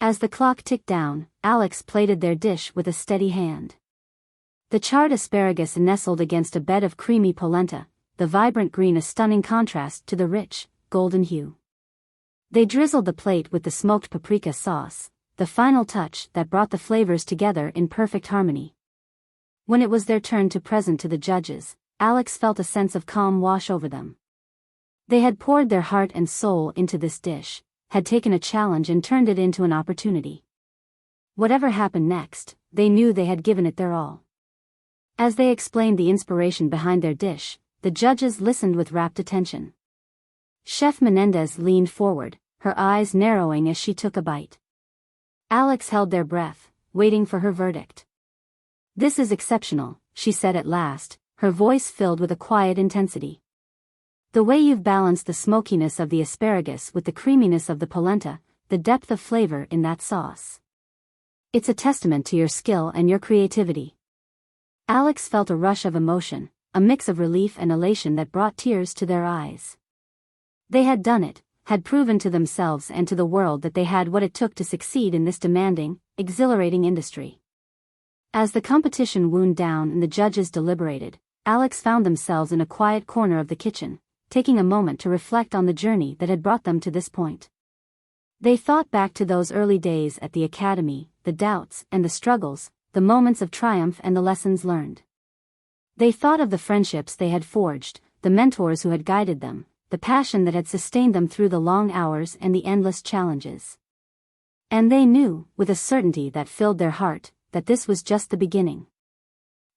As the clock ticked down, Alex plated their dish with a steady hand. The charred asparagus nestled against a bed of creamy polenta, the vibrant green a stunning contrast to the rich, golden hue. They drizzled the plate with the smoked paprika sauce, the final touch that brought the flavors together in perfect harmony. When it was their turn to present to the judges, Alex felt a sense of calm wash over them. They had poured their heart and soul into this dish, had taken a challenge and turned it into an opportunity. Whatever happened next, they knew they had given it their all. As they explained the inspiration behind their dish, the judges listened with rapt attention. Chef Menendez leaned forward, her eyes narrowing as she took a bite. Alex held their breath, waiting for her verdict. "This is exceptional," she said at last, her voice filled with a quiet intensity. "The way you've balanced the smokiness of the asparagus with the creaminess of the polenta, the depth of flavor in that sauce. It's a testament to your skill and your creativity." Alex felt a rush of emotion, a mix of relief and elation that brought tears to their eyes. They had done it, had proven to themselves and to the world that they had what it took to succeed in this demanding, exhilarating industry. As the competition wound down and the judges deliberated, Alex found themselves in a quiet corner of the kitchen, taking a moment to reflect on the journey that had brought them to this point. They thought back to those early days at the academy, the doubts and the struggles, the moments of triumph and the lessons learned. They thought of the friendships they had forged, the mentors who had guided them, the passion that had sustained them through the long hours and the endless challenges. And they knew, with a certainty that filled their heart, that this was just the beginning.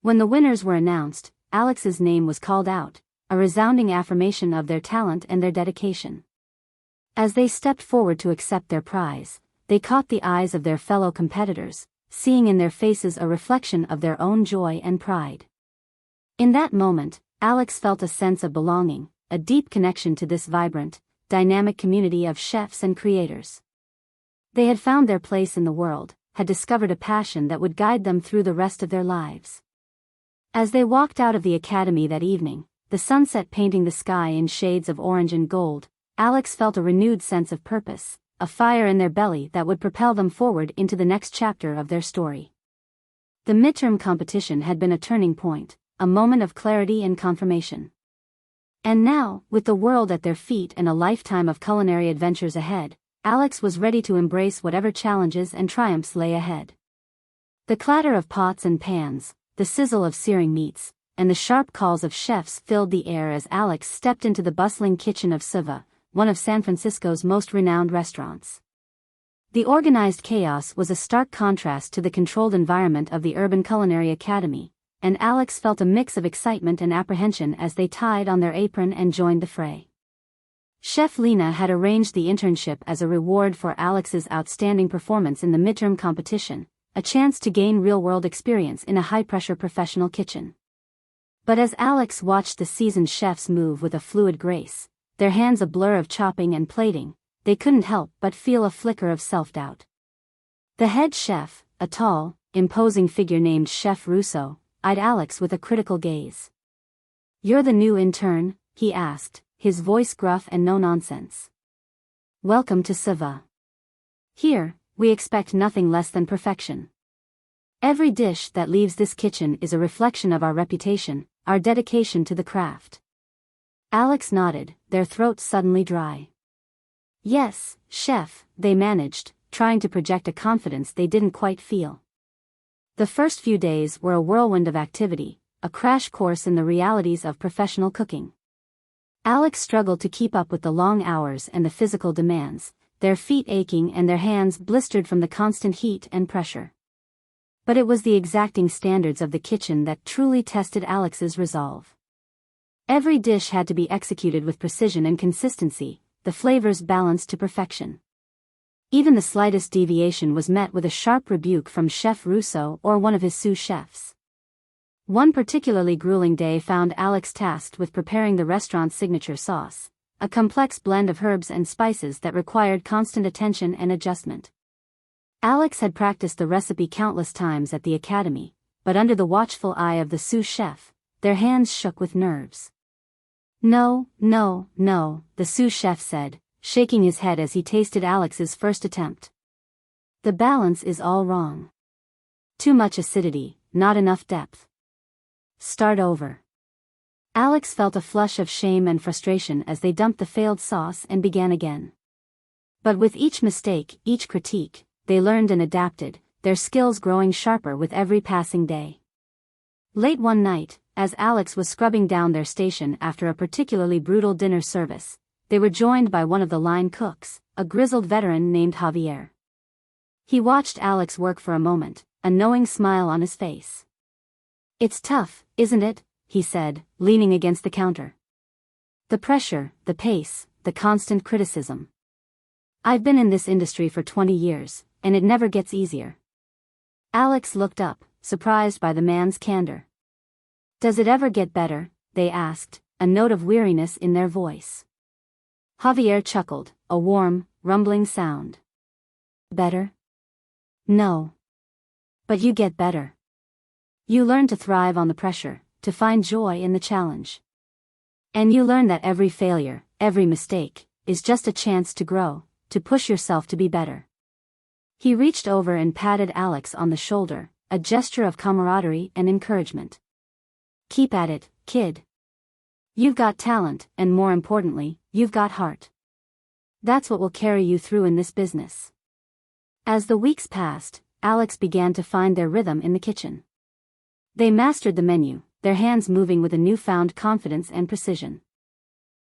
When the winners were announced, Alex's name was called out, a resounding affirmation of their talent and their dedication. As they stepped forward to accept their prize, they caught the eyes of their fellow competitors, seeing in their faces a reflection of their own joy and pride. In that moment, Alex felt a sense of belonging, a deep connection to this vibrant, dynamic community of chefs and creators. They had found their place in the world, had discovered a passion that would guide them through the rest of their lives. As they walked out of the academy that evening, the sunset painting the sky in shades of orange and gold, Alex felt a renewed sense of purpose, a fire in their belly that would propel them forward into the next chapter of their story. The midterm competition had been a turning point, a moment of clarity and confirmation. And now, with the world at their feet and a lifetime of culinary adventures ahead, Alex was ready to embrace whatever challenges and triumphs lay ahead. The clatter of pots and pans, the sizzle of searing meats, and the sharp calls of chefs filled the air as Alex stepped into the bustling kitchen of Siva, one of San Francisco's most renowned restaurants. The organized chaos was a stark contrast to the controlled environment of the Urban Culinary Academy, and Alex felt a mix of excitement and apprehension as they tied on their apron and joined the fray. Chef Lena had arranged the internship as a reward for Alex's outstanding performance in the midterm competition, a chance to gain real-world experience in a high-pressure professional kitchen. But as Alex watched the seasoned chefs move with a fluid grace, their hands a blur of chopping and plating, they couldn't help but feel a flicker of self-doubt. The head chef, a tall, imposing figure named Chef Russo, eyed Alex with a critical gaze. "You're the new intern?" he asked, his voice gruff and no-nonsense. "Welcome to Siva. Here, we expect nothing less than perfection." Every dish that leaves this kitchen is a reflection of our reputation, our dedication to the craft. Alex nodded, their throats suddenly dry. Yes, chef, they managed, trying to project a confidence they didn't quite feel. The first few days were a whirlwind of activity, a crash course in the realities of professional cooking. Alex struggled to keep up with the long hours and the physical demands, their feet aching and their hands blistered from the constant heat and pressure. But it was the exacting standards of the kitchen that truly tested Alex's resolve. Every dish had to be executed with precision and consistency, the flavors balanced to perfection. Even the slightest deviation was met with a sharp rebuke from Chef Russo or one of his sous chefs. One particularly grueling day found Alex tasked with preparing the restaurant's signature sauce, a complex blend of herbs and spices that required constant attention and adjustment. Alex had practiced the recipe countless times at the academy, but under the watchful eye of the sous chef, their hands shook with nerves. No, the sous chef said, shaking his head as he tasted Alex's first attempt. The balance is all wrong. Too much acidity, not enough depth. Start over. Alex felt a flush of shame and frustration as they dumped the failed sauce and began again. But with each mistake, each critique, they learned and adapted, their skills growing sharper with every passing day. Late one night, as Alex was scrubbing down their station after a particularly brutal dinner service, they were joined by one of the line cooks, a grizzled veteran named Javier. He watched Alex work for a moment, a knowing smile on his face. "It's tough, isn't it?" he said, leaning against the counter. "The pressure, the pace, the constant criticism. I've been in this industry for 20 years, and it never gets easier." Alex looked up, surprised by the man's candor. "Does it ever get better?" they asked, a note of weariness in their voice. Javier chuckled, a warm, rumbling sound. "Better? No. But you get better. You learn to thrive on the pressure, to find joy in the challenge. And you learn that every failure, every mistake, is just a chance to grow, to push yourself to be better." He reached over and patted Alex on the shoulder, a gesture of camaraderie and encouragement. "Keep at it, kid. You've got talent, and more importantly, you've got heart. That's what will carry you through in this business." As the weeks passed, Alex began to find their rhythm in the kitchen. They mastered the menu, their hands moving with a newfound confidence and precision.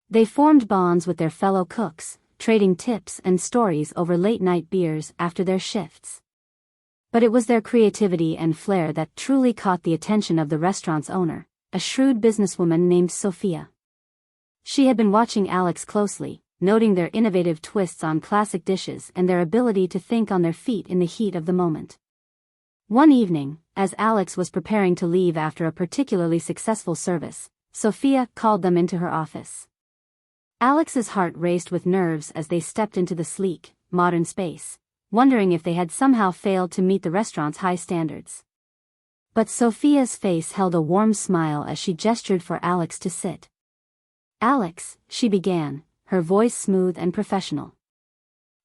They formed bonds with their fellow cooks, trading tips and stories over late-night beers after their shifts. But it was their creativity and flair that truly caught the attention of the restaurant's owner, a shrewd businesswoman named Sophia. She had been watching Alex closely, noting their innovative twists on classic dishes and their ability to think on their feet in the heat of the moment. One evening, as Alex was preparing to leave after a particularly successful service, Sophia called them into her office. Alex's heart raced with nerves as they stepped into the sleek, modern space, wondering if they had somehow failed to meet the restaurant's high standards. But Sophia's face held a warm smile as she gestured for Alex to sit. "Alex," she began, her voice smooth and professional.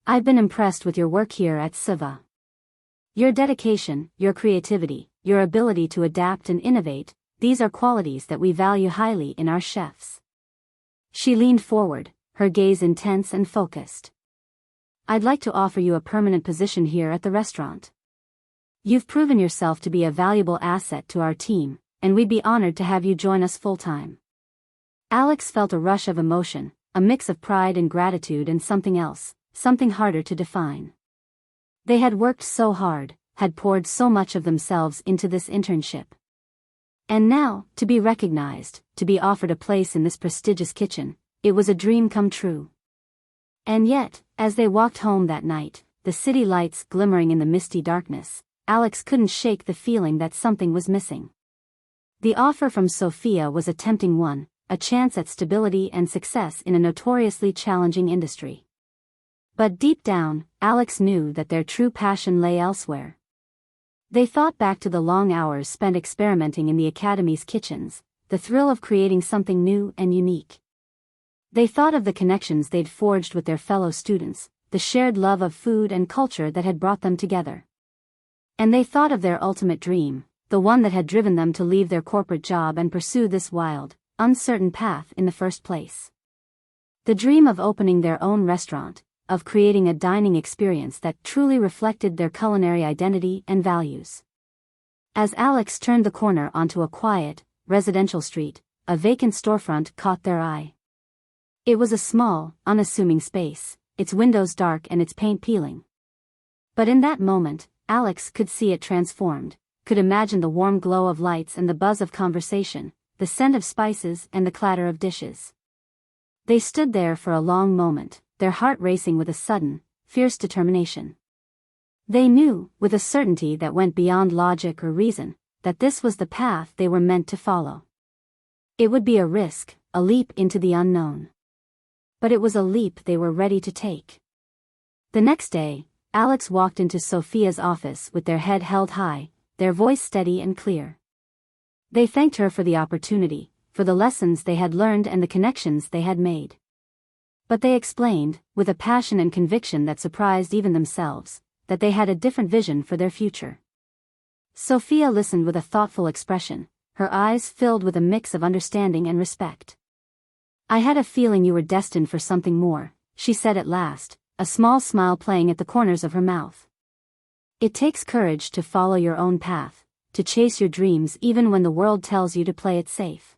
"I've been impressed with your work here at Siva. Your dedication, your creativity, your ability to adapt and innovate, these are qualities that we value highly in our chefs." She leaned forward, her gaze intense and focused. "I'd like to offer you a permanent position here at the restaurant. You've proven yourself to be a valuable asset to our team, and we'd be honored to have you join us full-time." Alex felt a rush of emotion, a mix of pride and gratitude and something else, something harder to define. They had worked so hard, had poured so much of themselves into this internship. And now, to be recognized, to be offered a place in this prestigious kitchen, it was a dream come true. And yet, as they walked home that night, the city lights glimmering in the misty darkness, Alex couldn't shake the feeling that something was missing. The offer from Sophia was a tempting one, a chance at stability and success in a notoriously challenging industry. But deep down, Alex knew that their true passion lay elsewhere. They thought back to the long hours spent experimenting in the academy's kitchens, the thrill of creating something new and unique. They thought of the connections they'd forged with their fellow students, the shared love of food and culture that had brought them together. And they thought of their ultimate dream, the one that had driven them to leave their corporate job and pursue this wild, uncertain path in the first place. The dream of opening their own restaurant, of creating a dining experience that truly reflected their culinary identity and values. As Alex turned the corner onto a quiet, residential street, a vacant storefront caught their eye. It was a small, unassuming space, its windows dark and its paint peeling. But in that moment, Alex could see it transformed, could imagine the warm glow of lights and the buzz of conversation, the scent of spices and the clatter of dishes. They stood there for a long moment, their heart racing with a sudden, fierce determination. They knew, with a certainty that went beyond logic or reason, that this was the path they were meant to follow. It would be a risk, a leap into the unknown. But it was a leap they were ready to take. The next day, Alex walked into Sophia's office with their head held high, their voice steady and clear. They thanked her for the opportunity, for the lessons they had learned and the connections they had made. But they explained, with a passion and conviction that surprised even themselves, that they had a different vision for their future. Sophia listened with a thoughtful expression, her eyes filled with a mix of understanding and respect. "I had a feeling you were destined for something more," she said at last, a small smile playing at the corners of her mouth. "It takes courage to follow your own path, to chase your dreams even when the world tells you to play it safe."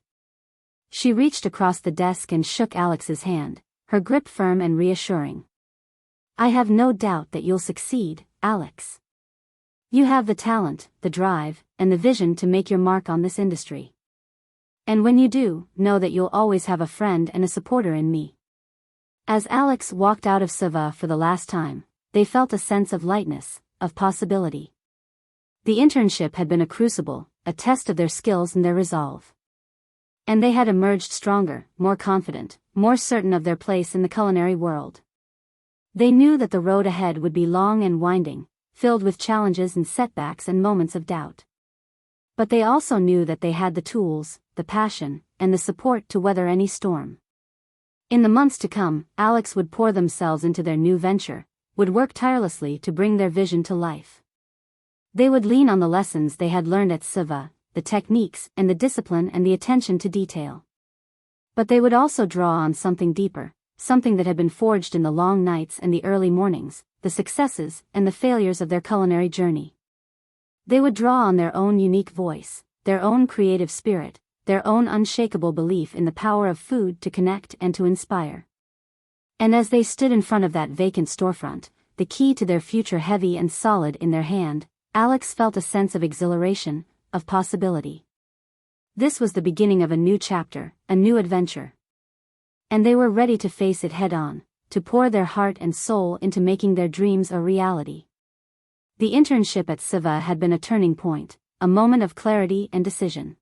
She reached across the desk and shook Alex's hand, her grip firm and reassuring. "I have no doubt that you'll succeed, Alex. You have the talent, the drive, and the vision to make your mark on this industry. And when you do, know that you'll always have a friend and a supporter in me." As Alex walked out of Siva for the last time, they felt a sense of lightness, of possibility. The internship had been a crucible, a test of their skills and their resolve. And they had emerged stronger, more confident, more certain of their place in the culinary world. They knew that the road ahead would be long and winding, filled with challenges and setbacks and moments of doubt. But they also knew that they had the tools, the passion, and the support to weather any storm. In the months to come, Alex would pour themselves into their new venture, would work tirelessly to bring their vision to life. They would lean on the lessons they had learned at Siva, the techniques and the discipline and the attention to detail. But they would also draw on something deeper, something that had been forged in the long nights and the early mornings, the successes and the failures of their culinary journey. They would draw on their own unique voice, their own creative spirit, their own unshakable belief in the power of food to connect and to inspire. And as they stood in front of that vacant storefront, the key to their future heavy and solid in their hand, Alex felt a sense of exhilaration, of possibility. This was the beginning of a new chapter, a new adventure. And they were ready to face it head-on, to pour their heart and soul into making their dreams a reality. The internship at Siva had been a turning point, a moment of clarity and decision.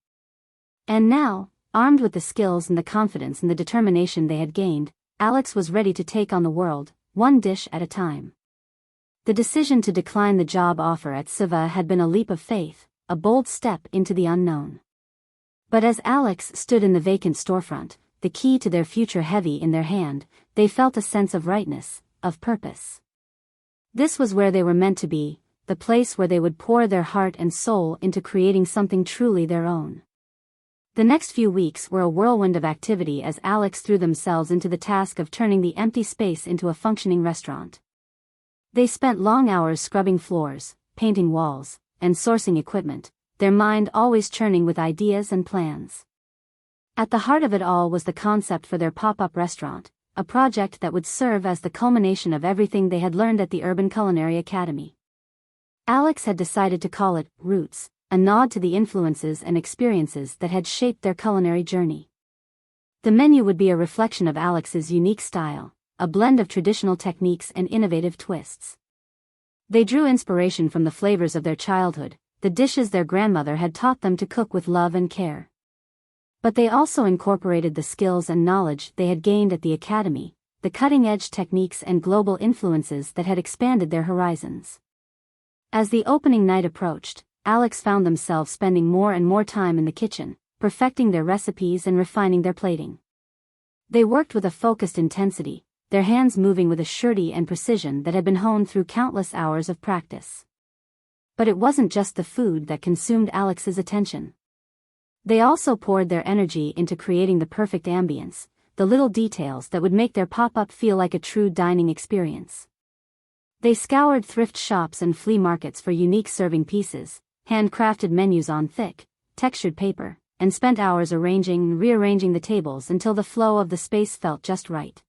And now, armed with the skills and the confidence and the determination they had gained, Alex was ready to take on the world, one dish at a time. The decision to decline the job offer at Siva had been a leap of faith, a bold step into the unknown. But as Alex stood in the vacant storefront, the key to their future heavy in their hand, they felt a sense of rightness, of purpose. This was where they were meant to be, the place where they would pour their heart and soul into creating something truly their own. The next few weeks were a whirlwind of activity as Alex threw themselves into the task of turning the empty space into a functioning restaurant. They spent long hours scrubbing floors, painting walls, and sourcing equipment, their mind always churning with ideas and plans. At the heart of it all was the concept for their pop-up restaurant, a project that would serve as the culmination of everything they had learned at the Urban Culinary Academy. Alex had decided to call it Roots, a nod to the influences and experiences that had shaped their culinary journey. The menu would be a reflection of Alex's unique style, a blend of traditional techniques and innovative twists. They drew inspiration from the flavors of their childhood, the dishes their grandmother had taught them to cook with love and care. But they also incorporated the skills and knowledge they had gained at the academy, the cutting-edge techniques and global influences that had expanded their horizons. As the opening night approached, Alex found themselves spending more and more time in the kitchen, perfecting their recipes and refining their plating. They worked with a focused intensity, their hands moving with a surety and precision that had been honed through countless hours of practice. But it wasn't just the food that consumed Alex's attention. They also poured their energy into creating the perfect ambience, the little details that would make their pop-up feel like a true dining experience. They scoured thrift shops and flea markets for unique serving pieces, handcrafted menus on thick, textured paper, and spent hours arranging and rearranging the tables until the flow of the space felt just right.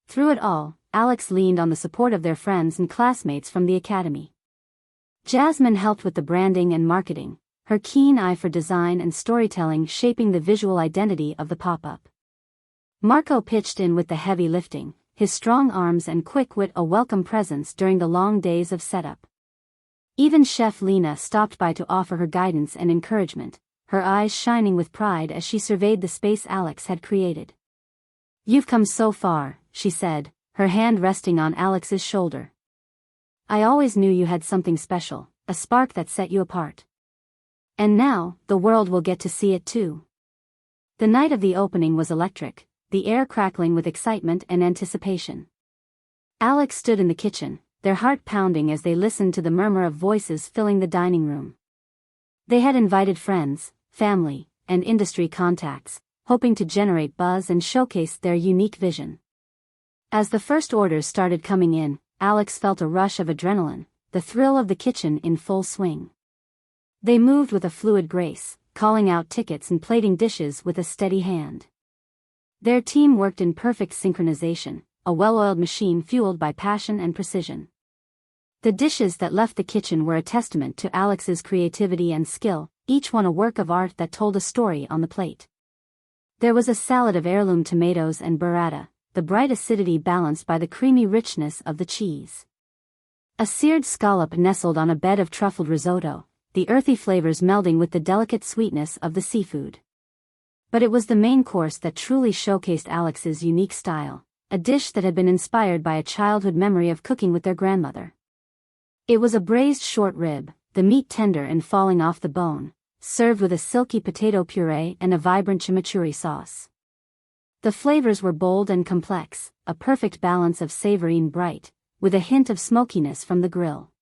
Through it all, Alex leaned on the support of their friends and classmates from the academy. Jasmine helped with the branding and marketing, her keen eye for design and storytelling shaping the visual identity of the pop-up. Marco pitched in with the heavy lifting, his strong arms and quick wit a welcome presence during the long days of setup. Even Chef Lena stopped by to offer her guidance and encouragement, her eyes shining with pride as she surveyed the space Alex had created. "You've come so far," she said, her hand resting on Alex's shoulder. "I always knew you had something special, a spark that set you apart. And now, the world will get to see it too." The night of the opening was electric, the air crackling with excitement and anticipation. Alex stood in the kitchen, their heart pounding as they listened to the murmur of voices filling the dining room. They had invited friends, family, and industry contacts, hoping to generate buzz and showcase their unique vision. As the first orders started coming in, Alex felt a rush of adrenaline, the thrill of the kitchen in full swing. They moved with a fluid grace, calling out tickets and plating dishes with a steady hand. Their team worked in perfect synchronization, a well-oiled machine fueled by passion and precision. The dishes that left the kitchen were a testament to Alex's creativity and skill, each one a work of art that told a story on the plate. There was a salad of heirloom tomatoes and burrata, the bright acidity balanced by the creamy richness of the cheese. A seared scallop nestled on a bed of truffled risotto, the earthy flavors melding with the delicate sweetness of the seafood. But it was the main course that truly showcased Alex's unique style, a dish that had been inspired by a childhood memory of cooking with their grandmother. It was a braised short rib, the meat tender and falling off the bone, served with a silky potato puree and a vibrant chimichurri sauce. The flavors were bold and complex, a perfect balance of savory and bright, with a hint of smokiness from the grill.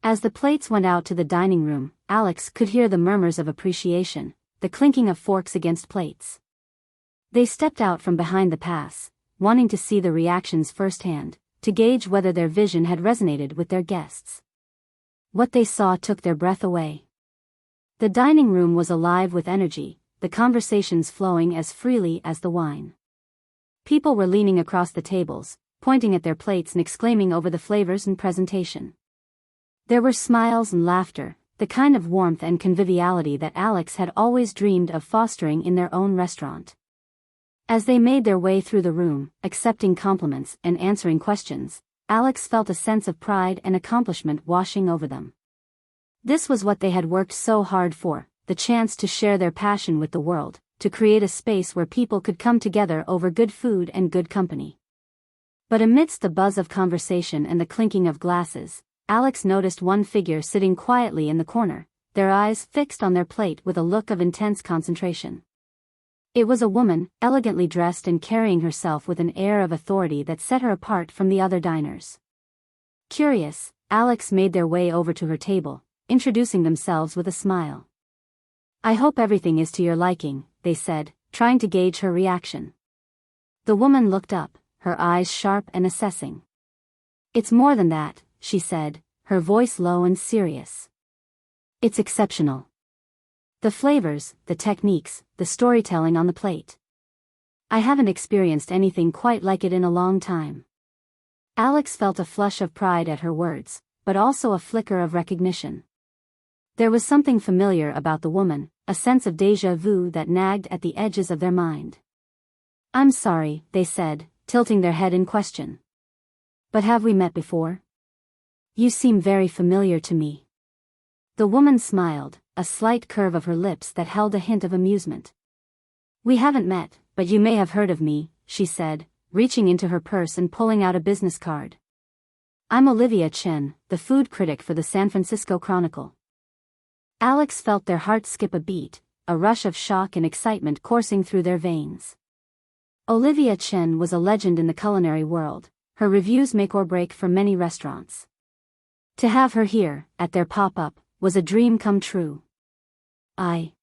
As the plates went out to the dining room, Alex could hear the murmurs of appreciation, the clinking of forks against plates. They stepped out from behind the pass, wanting to see the reactions firsthand, to gauge whether their vision had resonated with their guests. What they saw took their breath away. The dining room was alive with energy, the conversations flowing as freely as the wine. People were leaning across the tables, pointing at their plates and exclaiming over the flavors and presentation. There were smiles and laughter, the kind of warmth and conviviality that Alex had always dreamed of fostering in their own restaurant. As they made their way through the room, accepting compliments and answering questions, Alex felt a sense of pride and accomplishment washing over them. This was what they had worked so hard for, the chance to share their passion with the world, to create a space where people could come together over good food and good company. But amidst the buzz of conversation and the clinking of glasses, Alex noticed one figure sitting quietly in the corner, their eyes fixed on their plate with a look of intense concentration. It was a woman, elegantly dressed and carrying herself with an air of authority that set her apart from the other diners. Curious, Alex made their way over to her table, introducing themselves with a smile. "I hope everything is to your liking," they said, trying to gauge her reaction. The woman looked up, her eyes sharp and assessing. "It's more than that," she said, her voice low and serious. "It's exceptional. The flavors, the techniques, the storytelling on the plate. I haven't experienced anything quite like it in a long time." Alex felt a flush of pride at her words, but also a flicker of recognition. There was something familiar about the woman, a sense of déjà vu that nagged at the edges of their mind. "I'm sorry," they said, tilting their head in question. "But have we met before? You seem very familiar to me." The woman smiled, a slight curve of her lips that held a hint of amusement. "We haven't met, but you may have heard of me," she said, reaching into her purse and pulling out a business card. "I'm Olivia Chen, the food critic for the San Francisco Chronicle." Alex felt their hearts skip a beat, a rush of shock and excitement coursing through their veins. Olivia Chen was a legend in the culinary world, her reviews make or break for many restaurants. To have her here, at their pop-up, was a dream come true. I'm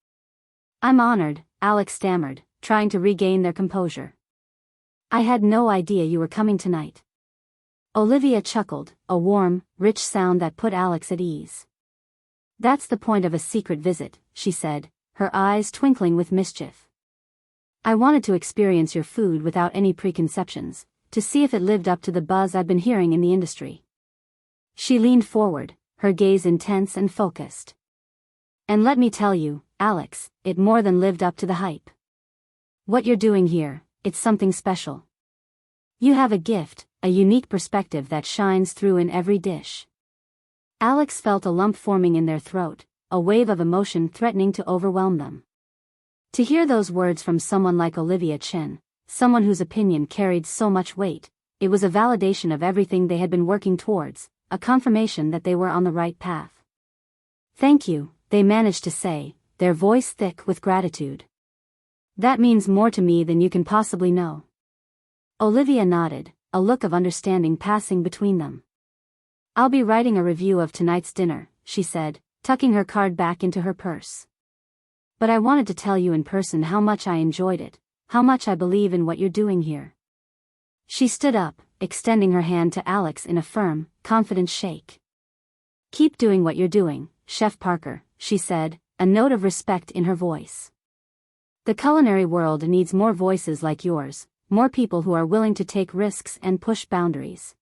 honored, Alex stammered, trying to regain their composure. I had no idea you were coming tonight. Olivia chuckled, a warm, rich sound that put Alex at ease. That's the point of a secret visit, she said, her eyes twinkling with mischief. I wanted to experience your food without any preconceptions, to see if it lived up to the buzz I've been hearing in the industry. She leaned forward, her gaze intense and focused. And let me tell you, Alex, it more than lived up to the hype. What you're doing here, it's something special. You have a gift, a unique perspective that shines through in every dish. Alex felt a lump forming in their throat, a wave of emotion threatening to overwhelm them. To hear those words from someone like Olivia Chen, someone whose opinion carried so much weight, it was a validation of everything they had been working towards, a confirmation that they were on the right path. Thank you, they managed to say, their voice thick with gratitude. That means more to me than you can possibly know. Olivia nodded, a look of understanding passing between them. I'll be writing a review of tonight's dinner, she said, tucking her card back into her purse. But I wanted to tell you in person how much I enjoyed it, how much I believe in what you're doing here. She stood up, extending her hand to Alex in a firm, confident shake. Keep doing what you're doing, Chef Parker, she said, a note of respect in her voice. The culinary world needs more voices like yours, more people who are willing to take risks and push boundaries.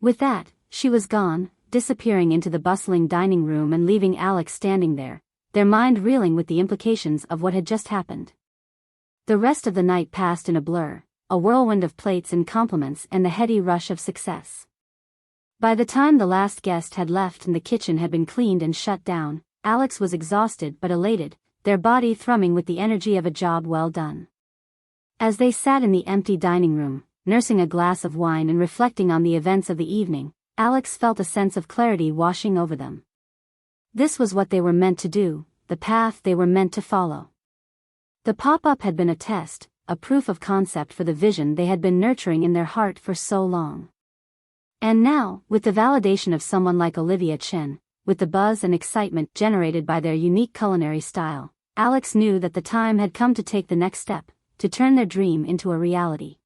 With that, she was gone, disappearing into the bustling dining room and leaving Alex standing there, their mind reeling with the implications of what had just happened. The rest of the night passed in a blur, a whirlwind of plates and compliments and the heady rush of success. By the time the last guest had left and the kitchen had been cleaned and shut down, Alex was exhausted but elated, their body thrumming with the energy of a job well done. As they sat in the empty dining room, nursing a glass of wine and reflecting on the events of the evening, Alex felt a sense of clarity washing over them. This was what they were meant to do, the path they were meant to follow. The pop-up had been a test, a proof of concept for the vision they had been nurturing in their heart for so long. And now, with the validation of someone like Olivia Chen, with the buzz and excitement generated by their unique culinary style, Alex knew that the time had come to take the next step, to turn their dream into a reality.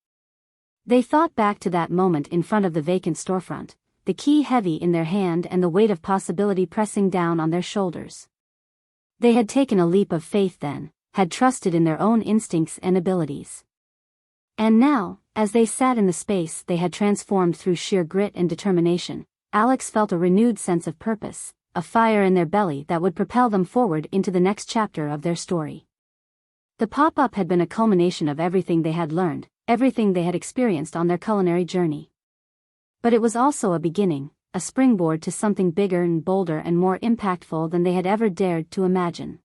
They thought back to that moment in front of the vacant storefront, the key heavy in their hand and the weight of possibility pressing down on their shoulders. They had taken a leap of faith then, had trusted in their own instincts and abilities. And now, as they sat in the space they had transformed through sheer grit and determination, Alex felt a renewed sense of purpose, a fire in their belly that would propel them forward into the next chapter of their story. The pop-up had been a culmination of everything they had learned, everything they had experienced on their culinary journey. But it was also a beginning, a springboard to something bigger and bolder and more impactful than they had ever dared to imagine.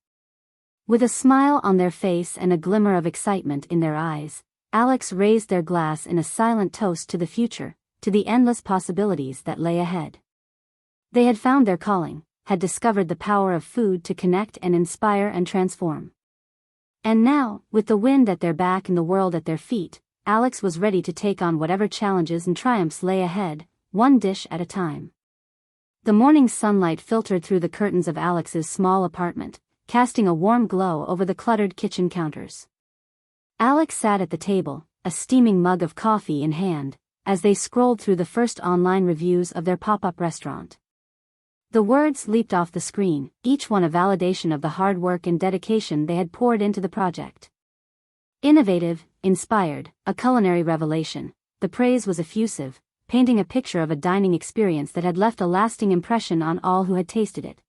With a smile on their face and a glimmer of excitement in their eyes, Alex raised their glass in a silent toast to the future, to the endless possibilities that lay ahead. They had found their calling, had discovered the power of food to connect and inspire and transform. And now, with the wind at their back and the world at their feet, Alex was ready to take on whatever challenges and triumphs lay ahead, one dish at a time. The morning sunlight filtered through the curtains of Alex's small apartment, casting a warm glow over the cluttered kitchen counters. Alex sat at the table, a steaming mug of coffee in hand, as they scrolled through the first online reviews of their pop-up restaurant. The words leaped off the screen, each one a validation of the hard work and dedication they had poured into the project. Innovative, inspired, a culinary revelation, the praise was effusive, painting a picture of a dining experience that had left a lasting impression on all who had tasted it.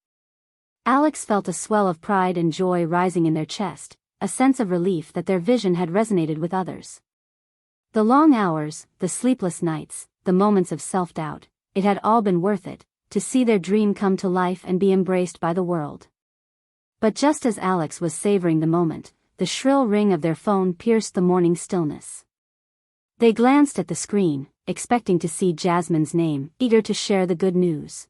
Alex felt a swell of pride and joy rising in their chest, a sense of relief that their vision had resonated with others. The long hours, the sleepless nights, the moments of self-doubt, it had all been worth it, to see their dream come to life and be embraced by the world. But just as Alex was savoring the moment, the shrill ring of their phone pierced the morning stillness. They glanced at the screen, expecting to see Jasmine's name, eager to share the good news.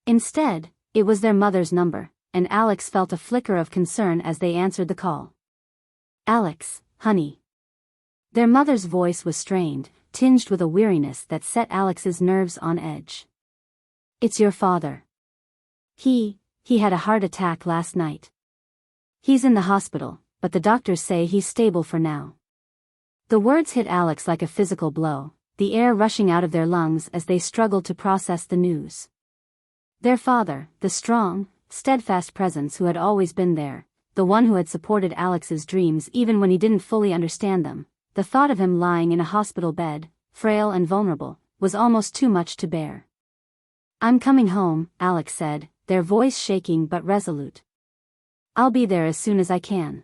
Instead, it was their mother's number, and Alex felt a flicker of concern as they answered the call. "Alex, honey." Their mother's voice was strained, tinged with a weariness that set Alex's nerves on edge. It's your father. He had a heart attack last night. He's in the hospital, but the doctors say he's stable for now. The words hit Alex like a physical blow, the air rushing out of their lungs as they struggled to process the news. Their father, the strong, steadfast presence who had always been there, the one who had supported Alex's dreams even when he didn't fully understand them, the thought of him lying in a hospital bed, frail and vulnerable, was almost too much to bear. "I'm coming home," Alex said, their voice shaking but resolute. "I'll be there as soon as I can."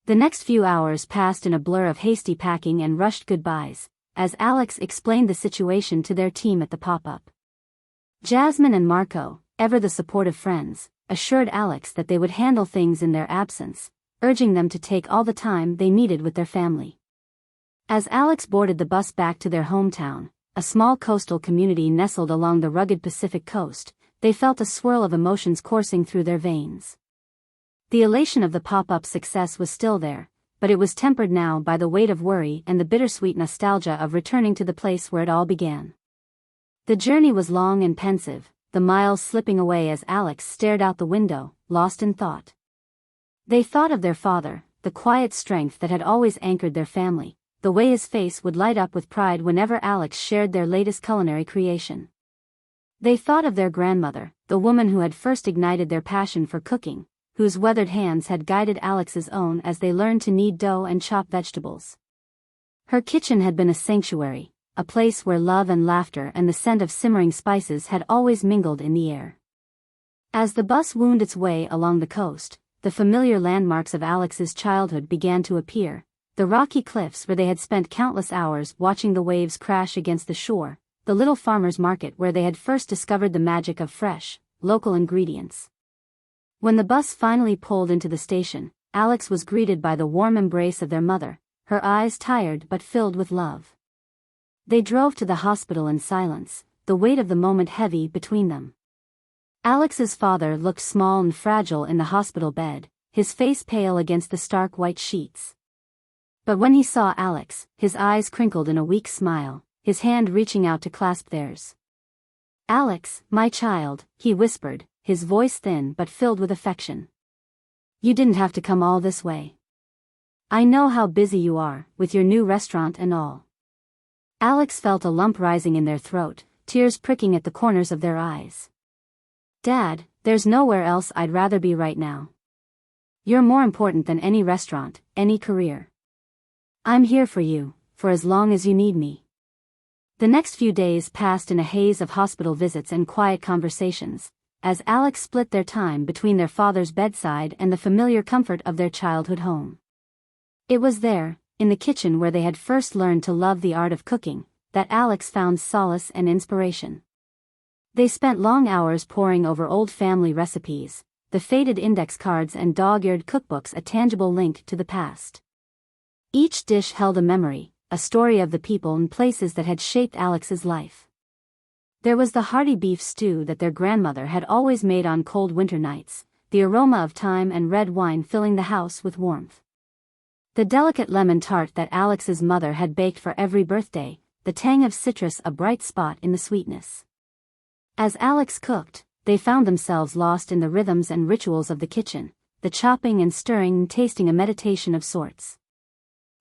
The next few hours passed in a blur of hasty packing and rushed goodbyes, as Alex explained the situation to their team at the pop-up. Jasmine and Marco, ever the supportive friends, assured Alex that they would handle things in their absence, urging them to take all the time they needed with their family. As Alex boarded the bus back to their hometown, a small coastal community nestled along the rugged Pacific coast, they felt a swirl of emotions coursing through their veins. The elation of the pop-up success was still there, but it was tempered now by the weight of worry and the bittersweet nostalgia of returning to the place where it all began. The journey was long and pensive, the miles slipping away as Alex stared out the window, lost in thought. They thought of their father, the quiet strength that had always anchored their family, the way his face would light up with pride whenever Alex shared their latest culinary creation. They thought of their grandmother, the woman who had first ignited their passion for cooking, whose weathered hands had guided Alex's own as they learned to knead dough and chop vegetables. Her kitchen had been a sanctuary, a place where love and laughter and the scent of simmering spices had always mingled in the air. As the bus wound its way along the coast, the familiar landmarks of Alex's childhood began to appear, the rocky cliffs where they had spent countless hours watching the waves crash against the shore, the little farmer's market where they had first discovered the magic of fresh, local ingredients. When the bus finally pulled into the station, Alex was greeted by the warm embrace of their mother, her eyes tired but filled with love. They drove to the hospital in silence, the weight of the moment heavy between them. Alex's father looked small and fragile in the hospital bed, his face pale against the stark white sheets. But when he saw Alex, his eyes crinkled in a weak smile, his hand reaching out to clasp theirs. "Alex, my child," he whispered, his voice thin but filled with affection. "You didn't have to come all this way. I know how busy you are, with your new restaurant and all." Alex felt a lump rising in their throat, tears pricking at the corners of their eyes. "Dad, there's nowhere else I'd rather be right now. You're more important than any restaurant, any career. I'm here for you, for as long as you need me." The next few days passed in a haze of hospital visits and quiet conversations, as Alex split their time between their father's bedside and the familiar comfort of their childhood home. It was there, in the kitchen where they had first learned to love the art of cooking, that Alex found solace and inspiration. They spent long hours poring over old family recipes, the faded index cards and dog-eared cookbooks, a tangible link to the past. Each dish held a memory, a story of the people and places that had shaped Alex's life. There was the hearty beef stew that their grandmother had always made on cold winter nights, the aroma of thyme and red wine filling the house with warmth. The delicate lemon tart that Alex's mother had baked for every birthday, the tang of citrus a bright spot in the sweetness. As Alex cooked, they found themselves lost in the rhythms and rituals of the kitchen, the chopping and stirring and tasting a meditation of sorts.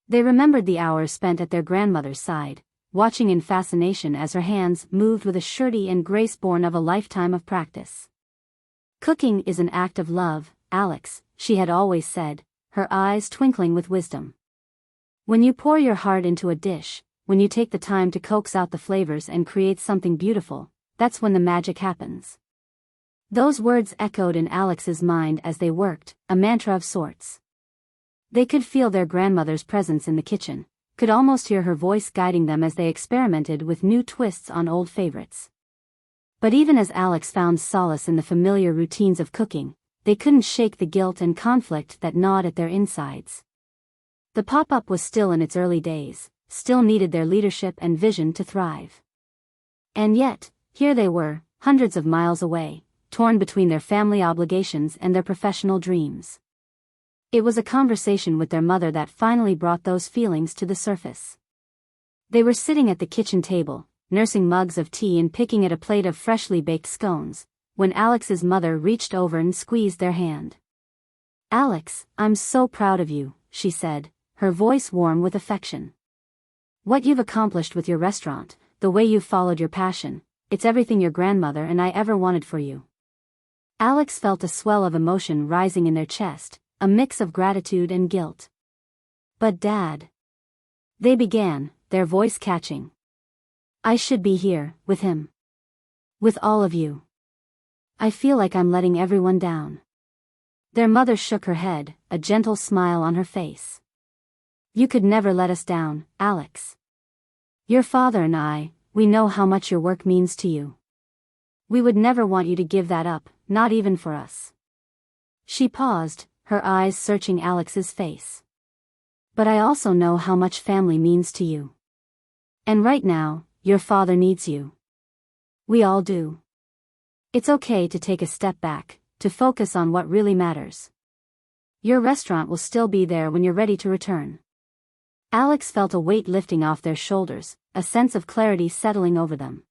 They remembered the hours spent at their grandmother's side, watching in fascination as her hands moved with a surety and grace born of a lifetime of practice. "Cooking is an act of love, Alex," she had always said, her eyes twinkling with wisdom. "When you pour your heart into a dish, when you take the time to coax out the flavors and create something beautiful, that's when the magic happens." Those words echoed in Alex's mind as they worked, a mantra of sorts. They could feel their grandmother's presence in the kitchen, could almost hear her voice guiding them as they experimented with new twists on old favorites. But even as Alex found solace in the familiar routines of cooking, they couldn't shake the guilt and conflict that gnawed at their insides. The pop-up was still in its early days, still needed their leadership and vision to thrive. And yet, here they were, hundreds of miles away, torn between their family obligations and their professional dreams. It was a conversation with their mother that finally brought those feelings to the surface. They were sitting at the kitchen table, nursing mugs of tea and picking at a plate of freshly baked scones, when Alex's mother reached over and squeezed their hand. "Alex, I'm so proud of you," she said, her voice warm with affection. "What you've accomplished with your restaurant, the way you've followed your passion, it's everything your grandmother and I ever wanted for you." Alex felt a swell of emotion rising in their chest, a mix of gratitude and guilt. "But Dad," they began, their voice catching. "I should be here, with him. With all of you. I feel like I'm letting everyone down." Their mother shook her head, a gentle smile on her face. "You could never let us down, Alex. Your father and I, we know how much your work means to you. We would never want you to give that up, not even for us." She paused, her eyes searching Alex's face. "But I also know how much family means to you. And right now, your father needs you. We all do. It's okay to take a step back, to focus on what really matters. Your restaurant will still be there when you're ready to return." Alex felt a weight lifting off their shoulders, a sense of clarity settling over them.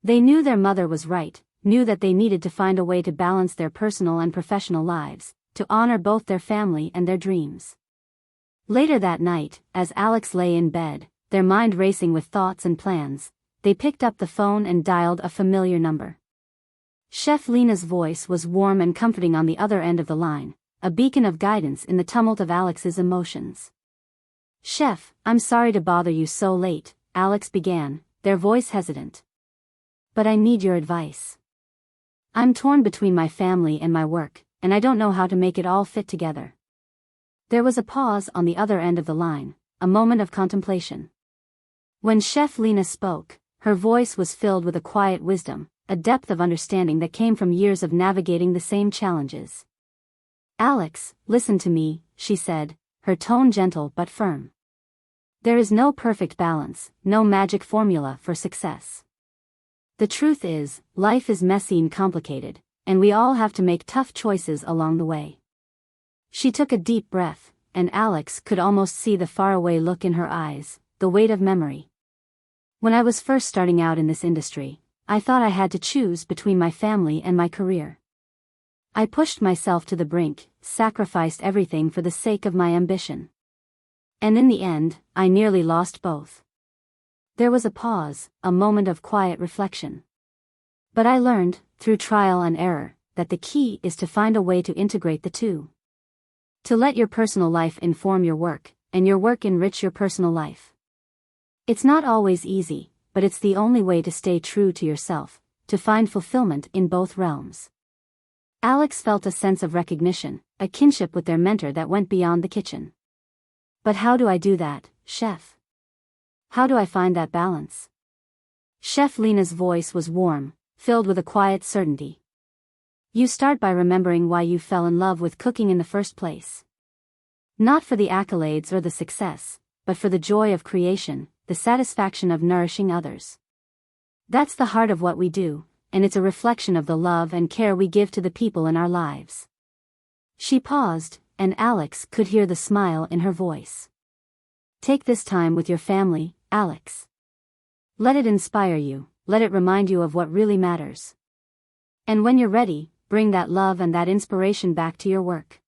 They knew their mother was right, knew that they needed to find a way to balance their personal and professional lives, to honor both their family and their dreams. Later that night, as Alex lay in bed, their mind racing with thoughts and plans, they picked up the phone and dialed a familiar number. Chef Lena's voice was warm and comforting on the other end of the line, a beacon of guidance in the tumult of Alex's emotions. "Chef, I'm sorry to bother you so late," Alex began, their voice hesitant. "But I need your advice. I'm torn between my family and my work, and I don't know how to make it all fit together." There was a pause on the other end of the line, a moment of contemplation. When Chef Lena spoke, her voice was filled with a quiet wisdom, a depth of understanding that came from years of navigating the same challenges. "Alex, listen to me," she said, her tone gentle but firm. "There is no perfect balance, no magic formula for success. The truth is, life is messy and complicated, and we all have to make tough choices along the way." She took a deep breath, and Alex could almost see the faraway look in her eyes, the weight of memory. "When I was first starting out in this industry, I thought I had to choose between my family and my career. I pushed myself to the brink, sacrificed everything for the sake of my ambition. And in the end, I nearly lost both." There was a pause, a moment of quiet reflection. "But I learned, through trial and error, that the key is to find a way to integrate the two. To let your personal life inform your work, and your work enrich your personal life. It's not always easy, but it's the only way to stay true to yourself, to find fulfillment in both realms." Alex felt a sense of recognition, a kinship with their mentor that went beyond the kitchen. "But how do I do that, Chef? How do I find that balance?" Chef Lena's voice was warm, filled with a quiet certainty. "You start by remembering why you fell in love with cooking in the first place. Not for the accolades or the success, but for the joy of creation, the satisfaction of nourishing others. That's the heart of what we do, and it's a reflection of the love and care we give to the people in our lives." She paused, and Alex could hear the smile in her voice. "Take this time with your family, Alex. Let it inspire you, let it remind you of what really matters. And when you're ready, bring that love and that inspiration back to your work.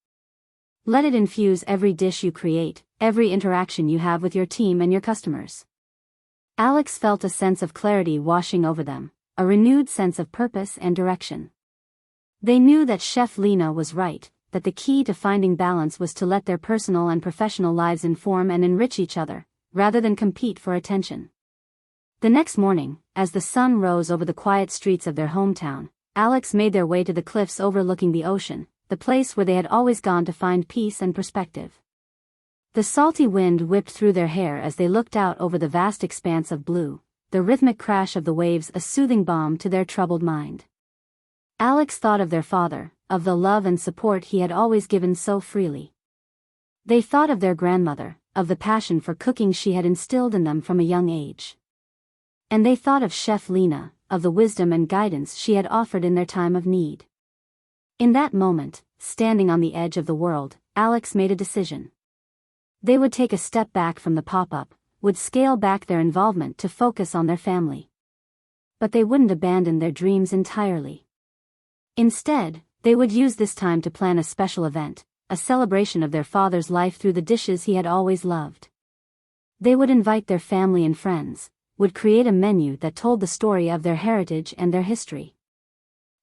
Let it infuse every dish you create, every interaction you have with your team and your customers." Alex felt a sense of clarity washing over them, a renewed sense of purpose and direction. They knew that Chef Lena was right, that the key to finding balance was to let their personal and professional lives inform and enrich each other, rather than compete for attention. The next morning, as the sun rose over the quiet streets of their hometown, Alex made their way to the cliffs overlooking the ocean, the place where they had always gone to find peace and perspective. The salty wind whipped through their hair as they looked out over the vast expanse of blue, the rhythmic crash of the waves a soothing balm to their troubled mind. Alex thought of their father, of the love and support he had always given so freely. They thought of their grandmother, of the passion for cooking she had instilled in them from a young age. And they thought of Chef Lena, of the wisdom and guidance she had offered in their time of need. In that moment, standing on the edge of the world, Alex made a decision. They would take a step back from the pop-up, would scale back their involvement to focus on their family. But they wouldn't abandon their dreams entirely. Instead, they would use this time to plan a special event, a celebration of their father's life through the dishes he had always loved. They would invite their family and friends, would create a menu that told the story of their heritage and their history.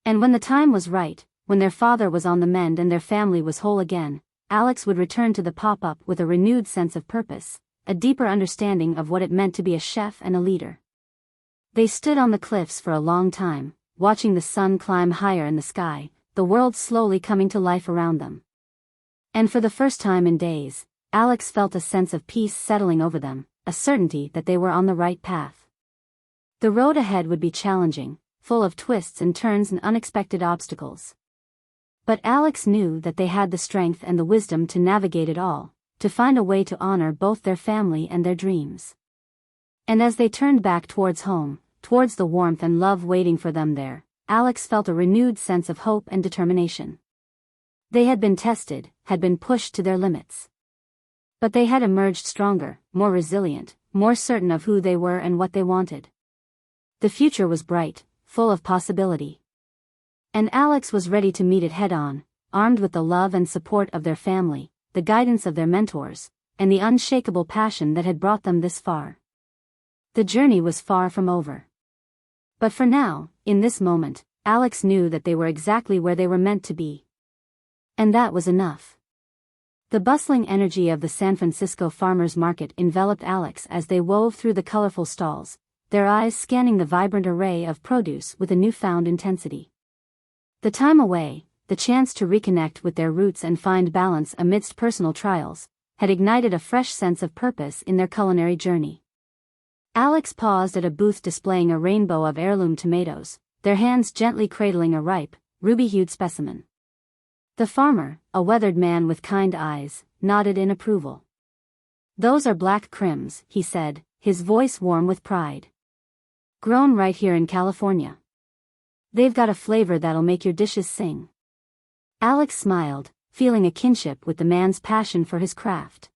And when the time was right, when their father was on the mend and their family was whole again, Alex would return to the pop-up with a renewed sense of purpose, a deeper understanding of what it meant to be a chef and a leader. They stood on the cliffs for a long time, watching the sun climb higher in the sky, the world slowly coming to life around them. And for the first time in days, Alex felt a sense of peace settling over them, a certainty that they were on the right path. The road ahead would be challenging, full of twists and turns and unexpected obstacles. But Alex knew that they had the strength and the wisdom to navigate it all, to find a way to honor both their family and their dreams. And as they turned back towards home, towards the warmth and love waiting for them there, Alex felt a renewed sense of hope and determination. They had been tested, had been pushed to their limits. But they had emerged stronger, more resilient, more certain of who they were and what they wanted. The future was bright, full of possibility. And Alex was ready to meet it head-on, armed with the love and support of their family, the guidance of their mentors, and the unshakable passion that had brought them this far. The journey was far from over. But for now, in this moment, Alex knew that they were exactly where they were meant to be. And that was enough. The bustling energy of the San Francisco farmers' market enveloped Alex as they wove through the colorful stalls, their eyes scanning the vibrant array of produce with a newfound intensity. The time away, the chance to reconnect with their roots and find balance amidst personal trials, had ignited a fresh sense of purpose in their culinary journey. Alex paused at a booth displaying a rainbow of heirloom tomatoes, their hands gently cradling a ripe, ruby-hued specimen. The farmer, a weathered man with kind eyes, nodded in approval. "Those are black crims," he said, his voice warm with pride. "Grown right here in California. They've got a flavor that'll make your dishes sing." Alex smiled, feeling a kinship with the man's passion for his craft.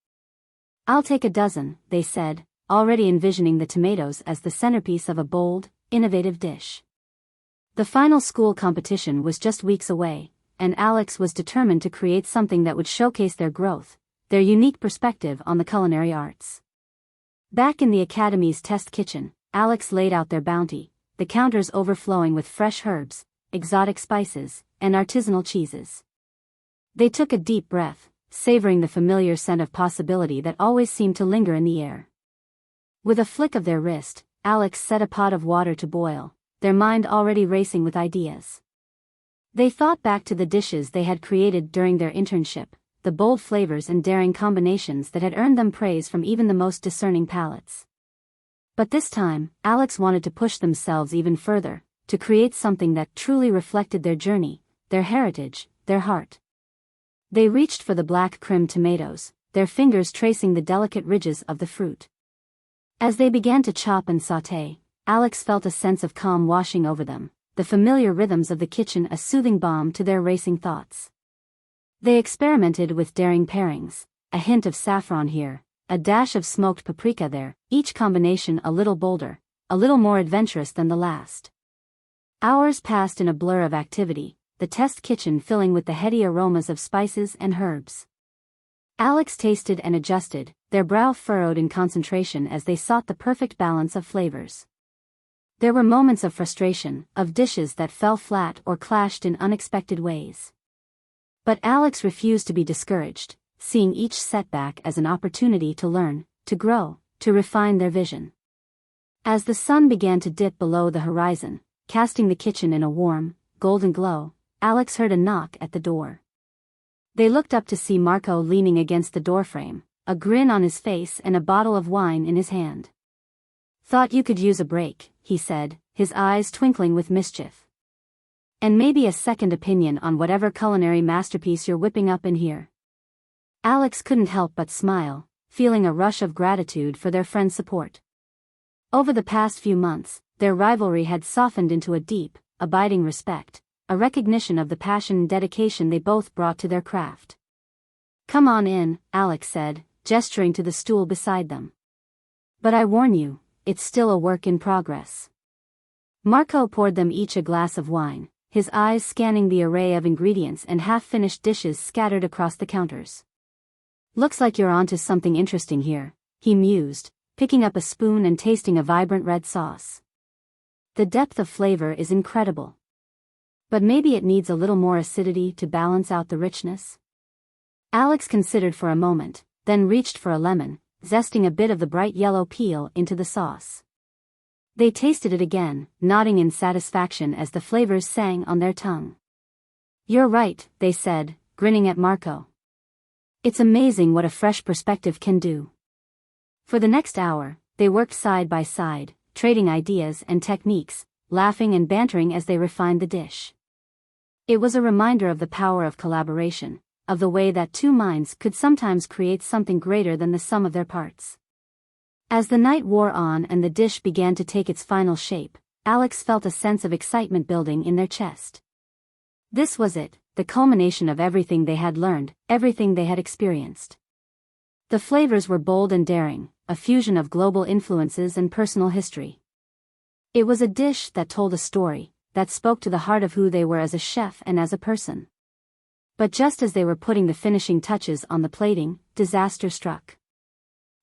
"I'll take a dozen," they said, already envisioning the tomatoes as the centerpiece of a bold, innovative dish. The final school competition was just weeks away, and Alex was determined to create something that would showcase their growth, their unique perspective on the culinary arts. Back in the academy's test kitchen, Alex laid out their bounty, the counters overflowing with fresh herbs, exotic spices, and artisanal cheeses. They took a deep breath, savoring the familiar scent of possibility that always seemed to linger in the air. With a flick of their wrist, Alex set a pot of water to boil, their mind already racing with ideas. They thought back to the dishes they had created during their internship, the bold flavors and daring combinations that had earned them praise from even the most discerning palates. But this time, Alex wanted to push themselves even further, to create something that truly reflected their journey, their heritage, their heart. They reached for the black crim tomatoes, their fingers tracing the delicate ridges of the fruit. As they began to chop and sauté, Alex felt a sense of calm washing over them, the familiar rhythms of the kitchen a soothing balm to their racing thoughts. They experimented with daring pairings, a hint of saffron here, a dash of smoked paprika there, each combination a little bolder, a little more adventurous than the last. Hours passed in a blur of activity, the test kitchen filling with the heady aromas of spices and herbs. Alex tasted and adjusted, their brow furrowed in concentration as they sought the perfect balance of flavors. There were moments of frustration, of dishes that fell flat or clashed in unexpected ways. But Alex refused to be discouraged, seeing each setback as an opportunity to learn, to grow, to refine their vision. As the sun began to dip below the horizon, casting the kitchen in a warm, golden glow, Alex heard a knock at the door. They looked up to see Marco leaning against the doorframe, a grin on his face and a bottle of wine in his hand. "Thought you could use a break," he said, his eyes twinkling with mischief. "And maybe a second opinion on whatever culinary masterpiece you're whipping up in here." Alex couldn't help but smile, feeling a rush of gratitude for their friend's support. Over the past few months, their rivalry had softened into a deep, abiding respect, a recognition of the passion and dedication they both brought to their craft. "Come on in," Alex said, gesturing to the stool beside them. But I warn you, it's still a work in progress. Marco poured them each a glass of wine, his eyes scanning the array of ingredients and half-finished dishes scattered across the counters. Looks like you're onto something interesting here, he mused, picking up a spoon and tasting a vibrant red sauce. The depth of flavor is incredible. But maybe it needs a little more acidity to balance out the richness? Alex considered for a moment, then reached for a lemon, zesting a bit of the bright yellow peel into the sauce. They tasted it again, nodding in satisfaction as the flavors sang on their tongue. You're right, they said, grinning at Marco. It's amazing what a fresh perspective can do. For the next hour, they worked side by side, trading ideas and techniques, laughing and bantering as they refined the dish. It was a reminder of the power of collaboration, of the way that two minds could sometimes create something greater than the sum of their parts. As the night wore on and the dish began to take its final shape, Alex felt a sense of excitement building in their chest. This was it, the culmination of everything they had learned, everything they had experienced. The flavors were bold and daring, a fusion of global influences and personal history. It was a dish that told a story, that spoke to the heart of who they were as a chef and as a person. But just as they were putting the finishing touches on the plating, disaster struck.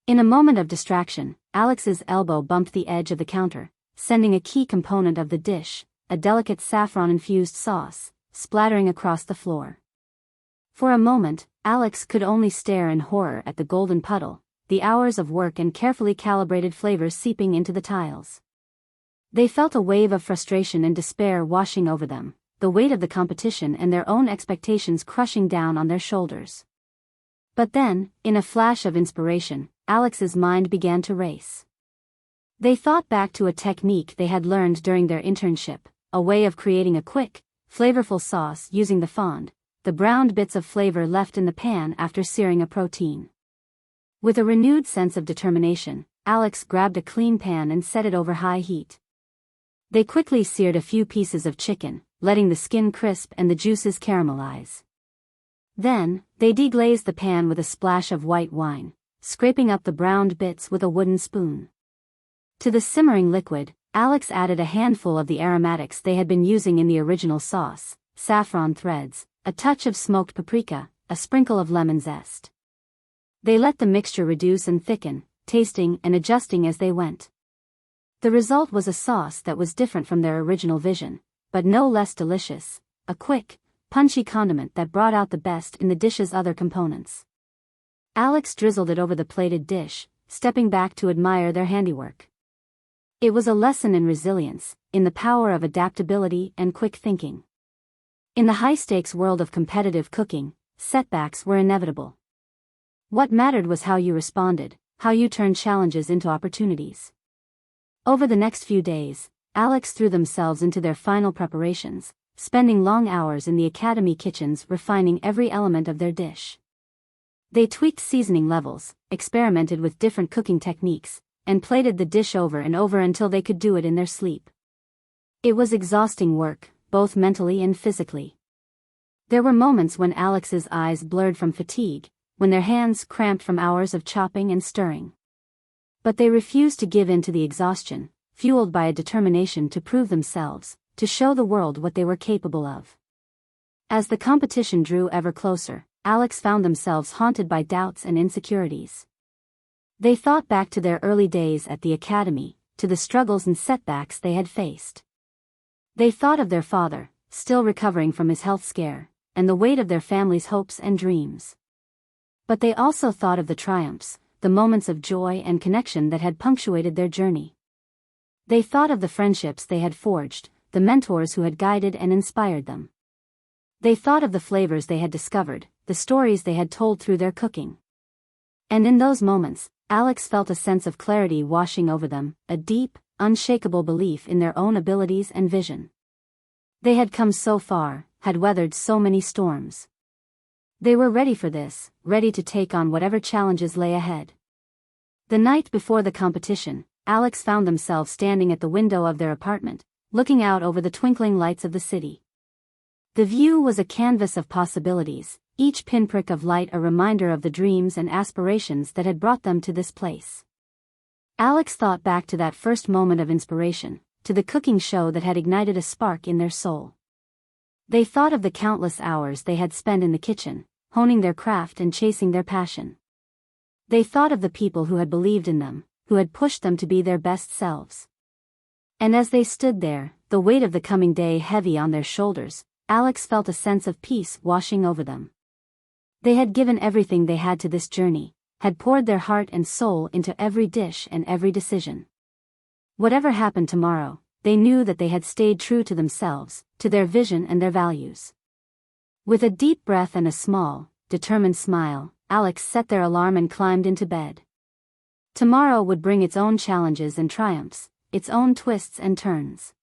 In a moment of distraction, Alex's elbow bumped the edge of the counter, sending a key component of the dish, a delicate saffron-infused sauce, splattering across the floor. For a moment, Alex could only stare in horror at the golden puddle, the hours of work and carefully calibrated flavors seeping into the tiles. They felt a wave of frustration and despair washing over them, the weight of the competition and their own expectations crushing down on their shoulders. But then, in a flash of inspiration, Alex's mind began to race. They thought back to a technique they had learned during their internship, a way of creating a quick, flavorful sauce using the fond, the browned bits of flavor left in the pan after searing a protein. With a renewed sense of determination, Alex grabbed a clean pan and set it over high heat. They quickly seared a few pieces of chicken, letting the skin crisp and the juices caramelize. Then, they deglazed the pan with a splash of white wine, scraping up the browned bits with a wooden spoon. To the simmering liquid, Alex added a handful of the aromatics they had been using in the original sauce, saffron threads, a touch of smoked paprika, a sprinkle of lemon zest. They let the mixture reduce and thicken, tasting and adjusting as they went. The result was a sauce that was different from their original vision, but no less delicious, a quick, punchy condiment that brought out the best in the dish's other components. Alex drizzled it over the plated dish, stepping back to admire their handiwork. It was a lesson in resilience, in the power of adaptability and quick thinking. In the high-stakes world of competitive cooking, setbacks were inevitable. What mattered was how you responded, how you turned challenges into opportunities. Over the next few days, Alex threw themselves into their final preparations, spending long hours in the academy kitchens refining every element of their dish. They tweaked seasoning levels, experimented with different cooking techniques, and plated the dish over and over until they could do it in their sleep. It was exhausting work, both mentally and physically. There were moments when Alex's eyes blurred from fatigue, when their hands cramped from hours of chopping and stirring. But they refused to give in to the exhaustion, fueled by a determination to prove themselves, to show the world what they were capable of. As the competition drew ever closer, Alex found themselves haunted by doubts and insecurities. They thought back to their early days at the academy, to the struggles and setbacks they had faced. They thought of their father, still recovering from his health scare, and the weight of their family's hopes and dreams. But they also thought of the triumphs, the moments of joy and connection that had punctuated their journey. They thought of the friendships they had forged, the mentors who had guided and inspired them. They thought of the flavors they had discovered, the stories they had told through their cooking. And in those moments, Alex felt a sense of clarity washing over them, a deep, unshakable belief in their own abilities and vision. They had come so far, had weathered so many storms. They were ready for this, ready to take on whatever challenges lay ahead. The night before the competition, Alex found themselves standing at the window of their apartment, looking out over the twinkling lights of the city. The view was a canvas of possibilities, each pinprick of light a reminder of the dreams and aspirations that had brought them to this place. Alex thought back to that first moment of inspiration, to the cooking show that had ignited a spark in their soul. They thought of the countless hours they had spent in the kitchen, honing their craft and chasing their passion. They thought of the people who had believed in them, who had pushed them to be their best selves. And as they stood there, the weight of the coming day heavy on their shoulders, Alex felt a sense of peace washing over them. They had given everything they had to this journey, had poured their heart and soul into every dish and every decision. Whatever happened tomorrow, they knew that they had stayed true to themselves, to their vision and their values. With a deep breath and a small, determined smile, Alex set their alarm and climbed into bed. Tomorrow would bring its own challenges and triumphs, its own twists and turns.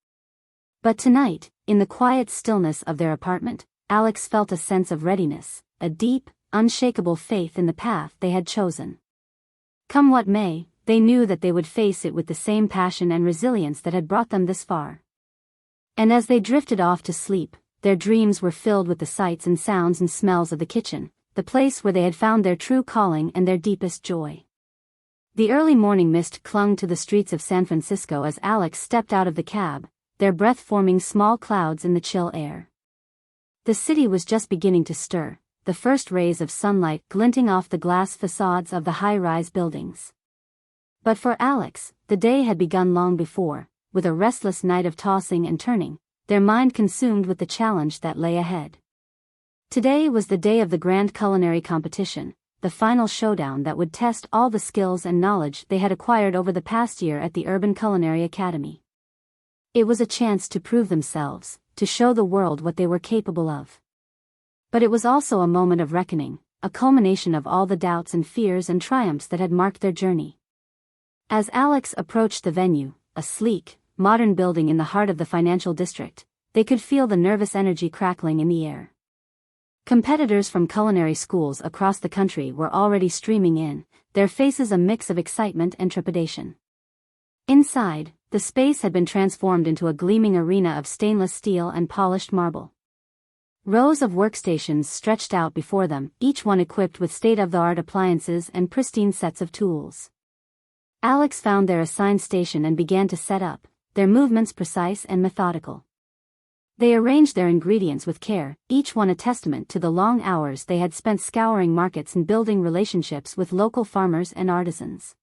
But tonight, in the quiet stillness of their apartment, Alex felt a sense of readiness, a deep, unshakable faith in the path they had chosen. Come what may, they knew that they would face it with the same passion and resilience that had brought them this far. And as they drifted off to sleep, their dreams were filled with the sights and sounds and smells of the kitchen, the place where they had found their true calling and their deepest joy. The early morning mist clung to the streets of San Francisco as Alex stepped out of the cab, their breath forming small clouds in the chill air. The city was just beginning to stir, the first rays of sunlight glinting off the glass facades of the high-rise buildings. But for Alex, the day had begun long before, with a restless night of tossing and turning, their mind consumed with the challenge that lay ahead. Today was the day of the grand culinary competition, the final showdown that would test all the skills and knowledge they had acquired over the past year at the Urban Culinary Academy. It was a chance to prove themselves, to show the world what they were capable of. But it was also a moment of reckoning, a culmination of all the doubts and fears and triumphs that had marked their journey. As Alex approached the venue, a sleek, modern building in the heart of the financial district, they could feel the nervous energy crackling in the air. Competitors from culinary schools across the country were already streaming in, their faces a mix of excitement and trepidation. Inside, the space had been transformed into a gleaming arena of stainless steel and polished marble. Rows of workstations stretched out before them, each one equipped with state-of-the-art appliances and pristine sets of tools. Alex found their assigned station and began to set up, their movements precise and methodical. They arranged their ingredients with care, each one a testament to the long hours they had spent scouring markets and building relationships with local farmers and artisans.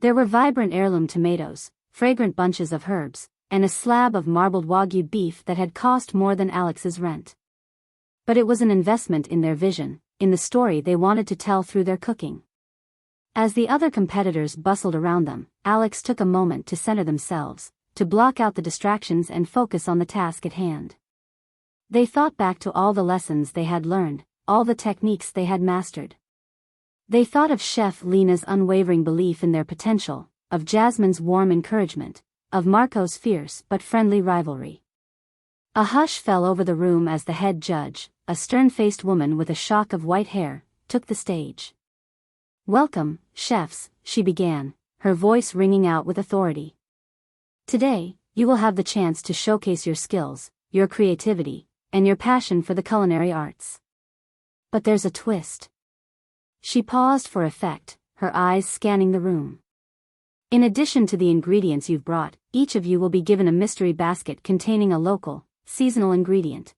There were vibrant heirloom tomatoes, fragrant bunches of herbs, and a slab of marbled Wagyu beef that had cost more than Alex's rent. But it was an investment in their vision, in the story they wanted to tell through their cooking. As the other competitors bustled around them, Alex took a moment to center themselves, to block out the distractions and focus on the task at hand. They thought back to all the lessons they had learned, all the techniques they had mastered. They thought of Chef Lena's unwavering belief in their potential, of Jasmine's warm encouragement, of Marco's fierce but friendly rivalry. A hush fell over the room as the head judge, a stern-faced woman with a shock of white hair, took the stage. "Welcome, chefs," she began, her voice ringing out with authority. "Today, you will have the chance to showcase your skills, your creativity, and your passion for the culinary arts. But there's a twist." She paused for effect, her eyes scanning the room. "In addition to the ingredients you've brought, each of you will be given a mystery basket containing a local, seasonal ingredient.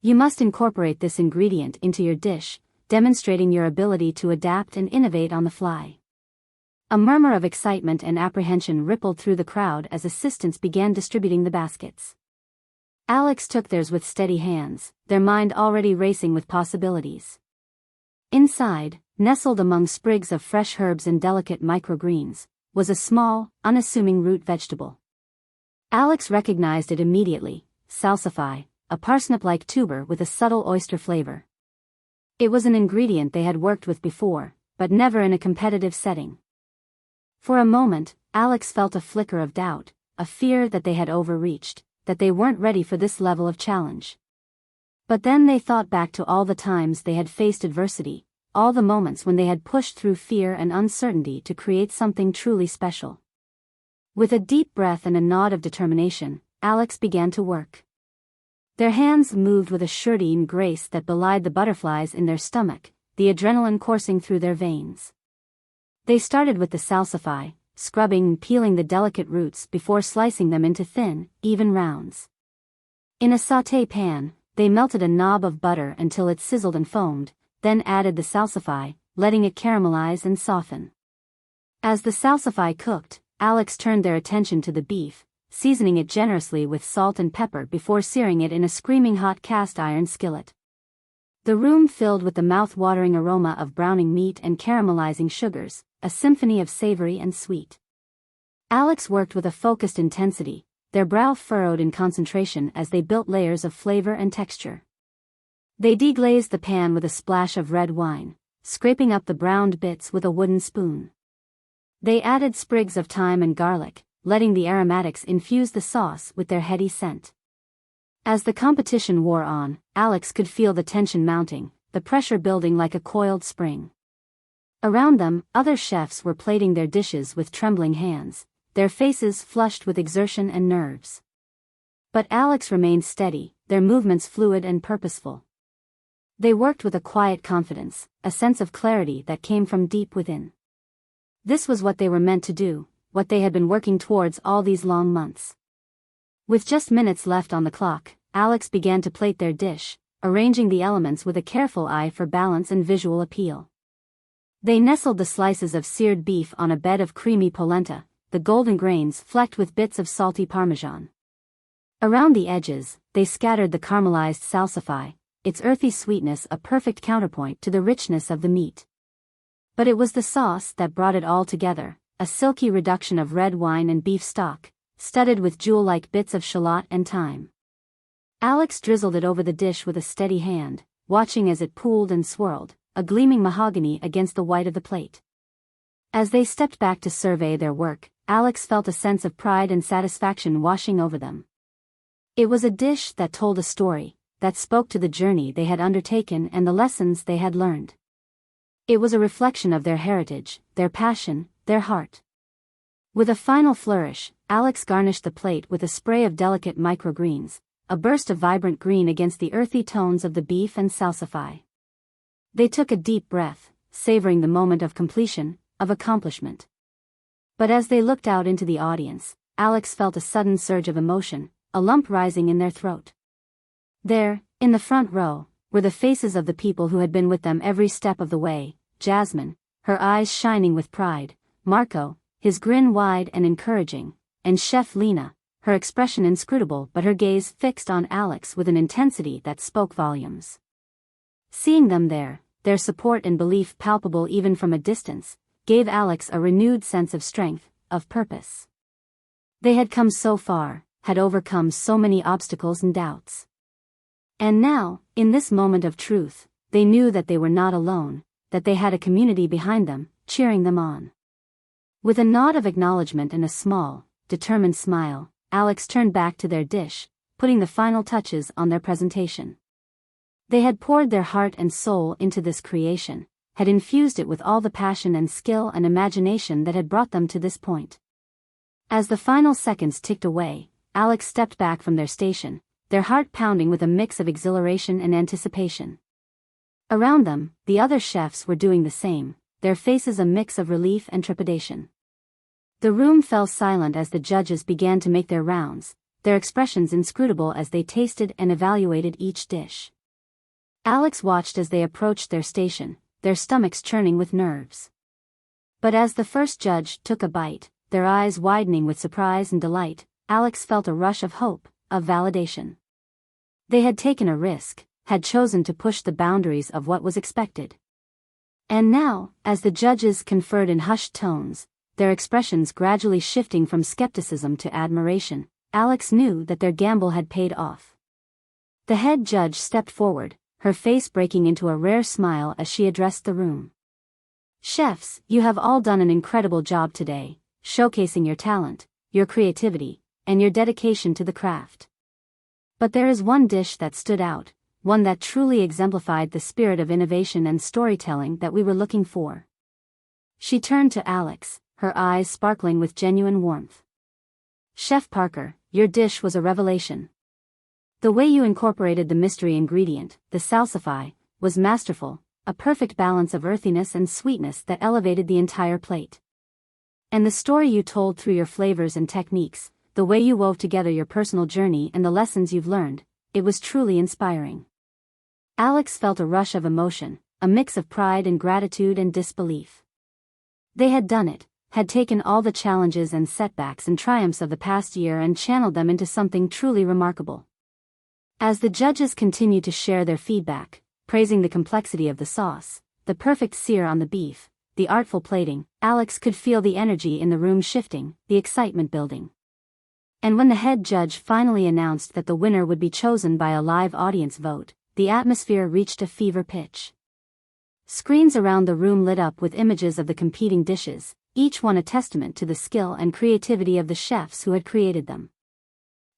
You must incorporate this ingredient into your dish, demonstrating your ability to adapt and innovate on the fly." A murmur of excitement and apprehension rippled through the crowd as assistants began distributing the baskets. Alex took theirs with steady hands, their mind already racing with possibilities. Inside, nestled among sprigs of fresh herbs and delicate microgreens, was a small, unassuming root vegetable. Alex recognized it immediately: salsify, a parsnip-like tuber with a subtle oyster flavor. It was an ingredient they had worked with before, but never in a competitive setting. For a moment, Alex felt a flicker of doubt, a fear that they had overreached, that they weren't ready for this level of challenge. But then they thought back to all the times they had faced adversity, all the moments when they had pushed through fear and uncertainty to create something truly special. With a deep breath and a nod of determination, Alex began to work. Their hands moved with a surety and grace that belied the butterflies in their stomach, the adrenaline coursing through their veins. They started with the salsify, scrubbing and peeling the delicate roots before slicing them into thin, even rounds. In a sauté pan, they melted a knob of butter until it sizzled and foamed, then added the salsify, letting it caramelize and soften. As the salsify cooked, Alex turned their attention to the beef, seasoning it generously with salt and pepper before searing it in a screaming hot cast-iron skillet. The room filled with the mouth-watering aroma of browning meat and caramelizing sugars, a symphony of savory and sweet. Alex worked with a focused intensity, their brow furrowed in concentration as they built layers of flavor and texture. They deglazed the pan with a splash of red wine, scraping up the browned bits with a wooden spoon. They added sprigs of thyme and garlic, letting the aromatics infuse the sauce with their heady scent. As the competition wore on, Alex could feel the tension mounting, the pressure building like a coiled spring. Around them, other chefs were plating their dishes with trembling hands, their faces flushed with exertion and nerves. But Alex remained steady, their movements fluid and purposeful. They worked with a quiet confidence, a sense of clarity that came from deep within. This was what they were meant to do, what they had been working towards all these long months. With just minutes left on the clock, Alex began to plate their dish, arranging the elements with a careful eye for balance and visual appeal. They nestled the slices of seared beef on a bed of creamy polenta, the golden grains flecked with bits of salty parmesan. Around the edges, they scattered the caramelized salsify, its earthy sweetness a perfect counterpoint to the richness of the meat. But it was the sauce that brought it all together, a silky reduction of red wine and beef stock, studded with jewel-like bits of shallot and thyme. Alex drizzled it over the dish with a steady hand, watching as it pooled and swirled, a gleaming mahogany against the white of the plate. As they stepped back to survey their work, Alex felt a sense of pride and satisfaction washing over them. It was a dish that told a story, that spoke to the journey they had undertaken and the lessons they had learned. It was a reflection of their heritage, their passion, their heart. With a final flourish, Alex garnished the plate with a spray of delicate microgreens, a burst of vibrant green against the earthy tones of the beef and salsify. They took a deep breath, savoring the moment of completion, of accomplishment. But as they looked out into the audience, Alex felt a sudden surge of emotion, a lump rising in their throat. There, in the front row, were the faces of the people who had been with them every step of the way: Jasmine, her eyes shining with pride; Marco, his grin wide and encouraging; and Chef Lena, her expression inscrutable but her gaze fixed on Alex with an intensity that spoke volumes. Seeing them there, their support and belief palpable even from a distance, gave Alex a renewed sense of strength, of purpose. They had come so far, had overcome so many obstacles and doubts. And now, in this moment of truth, they knew that they were not alone, that they had a community behind them, cheering them on. With a nod of acknowledgement and a small, determined smile, Alex turned back to their dish, putting the final touches on their presentation. They had poured their heart and soul into this creation, had infused it with all the passion and skill and imagination that had brought them to this point. As the final seconds ticked away, Alex stepped back from their station, their heart pounding with a mix of exhilaration and anticipation. Around them, the other chefs were doing the same, their faces a mix of relief and trepidation. The room fell silent as the judges began to make their rounds, their expressions inscrutable as they tasted and evaluated each dish. Alex watched as they approached their station, their stomachs churning with nerves. But as the first judge took a bite, their eyes widening with surprise and delight, Alex felt a rush of hope, of validation. They had taken a risk, had chosen to push the boundaries of what was expected. And now, as the judges conferred in hushed tones, their expressions gradually shifting from skepticism to admiration, Alex knew that their gamble had paid off. The head judge stepped forward, her face breaking into a rare smile as she addressed the room. "Chefs, you have all done an incredible job today, showcasing your talent, your creativity, and your dedication to the craft. But there is one dish that stood out, one that truly exemplified the spirit of innovation and storytelling that we were looking for." She turned to Alex, her eyes sparkling with genuine warmth. "Chef Parker, your dish was a revelation. The way you incorporated the mystery ingredient, the salsify, was masterful, a perfect balance of earthiness and sweetness that elevated the entire plate. And the story you told through your flavors and techniques, the way you wove together your personal journey and the lessons you've learned, it was truly inspiring. Alex felt a rush of emotion, a mix of pride and gratitude and disbelief. They had done it, had taken all the challenges and setbacks and triumphs of the past year and channeled them into something truly remarkable. As the judges continued to share their feedback, praising the complexity of the sauce, the perfect sear on the beef, the artful plating, Alex could feel the energy in the room shifting, the excitement building. And when the head judge finally announced that the winner would be chosen by a live audience vote, the atmosphere reached a fever pitch. Screens around the room lit up with images of the competing dishes, each one a testament to the skill and creativity of the chefs who had created them.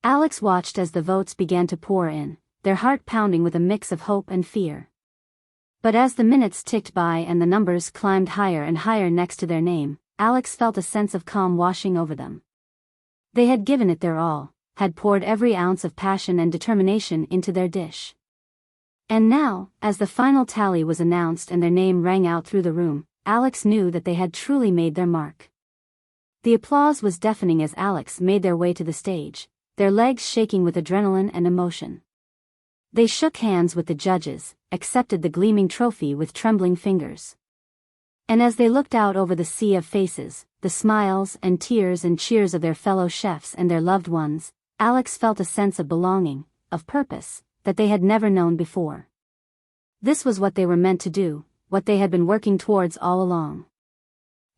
Alex watched as the votes began to pour in, their heart pounding with a mix of hope and fear. But as the minutes ticked by and the numbers climbed higher and higher next to their name, Alex felt a sense of calm washing over them. They had given it their all, had poured every ounce of passion and determination into their dish. And now, as the final tally was announced and their name rang out through the room, Alex knew that they had truly made their mark. The applause was deafening as Alex made their way to the stage, their legs shaking with adrenaline and emotion. They shook hands with the judges, accepted the gleaming trophy with trembling fingers. And as they looked out over the sea of faces, the smiles and tears and cheers of their fellow chefs and their loved ones, Alex felt a sense of belonging, of purpose, that they had never known before. This was what they were meant to do, what they had been working towards all along.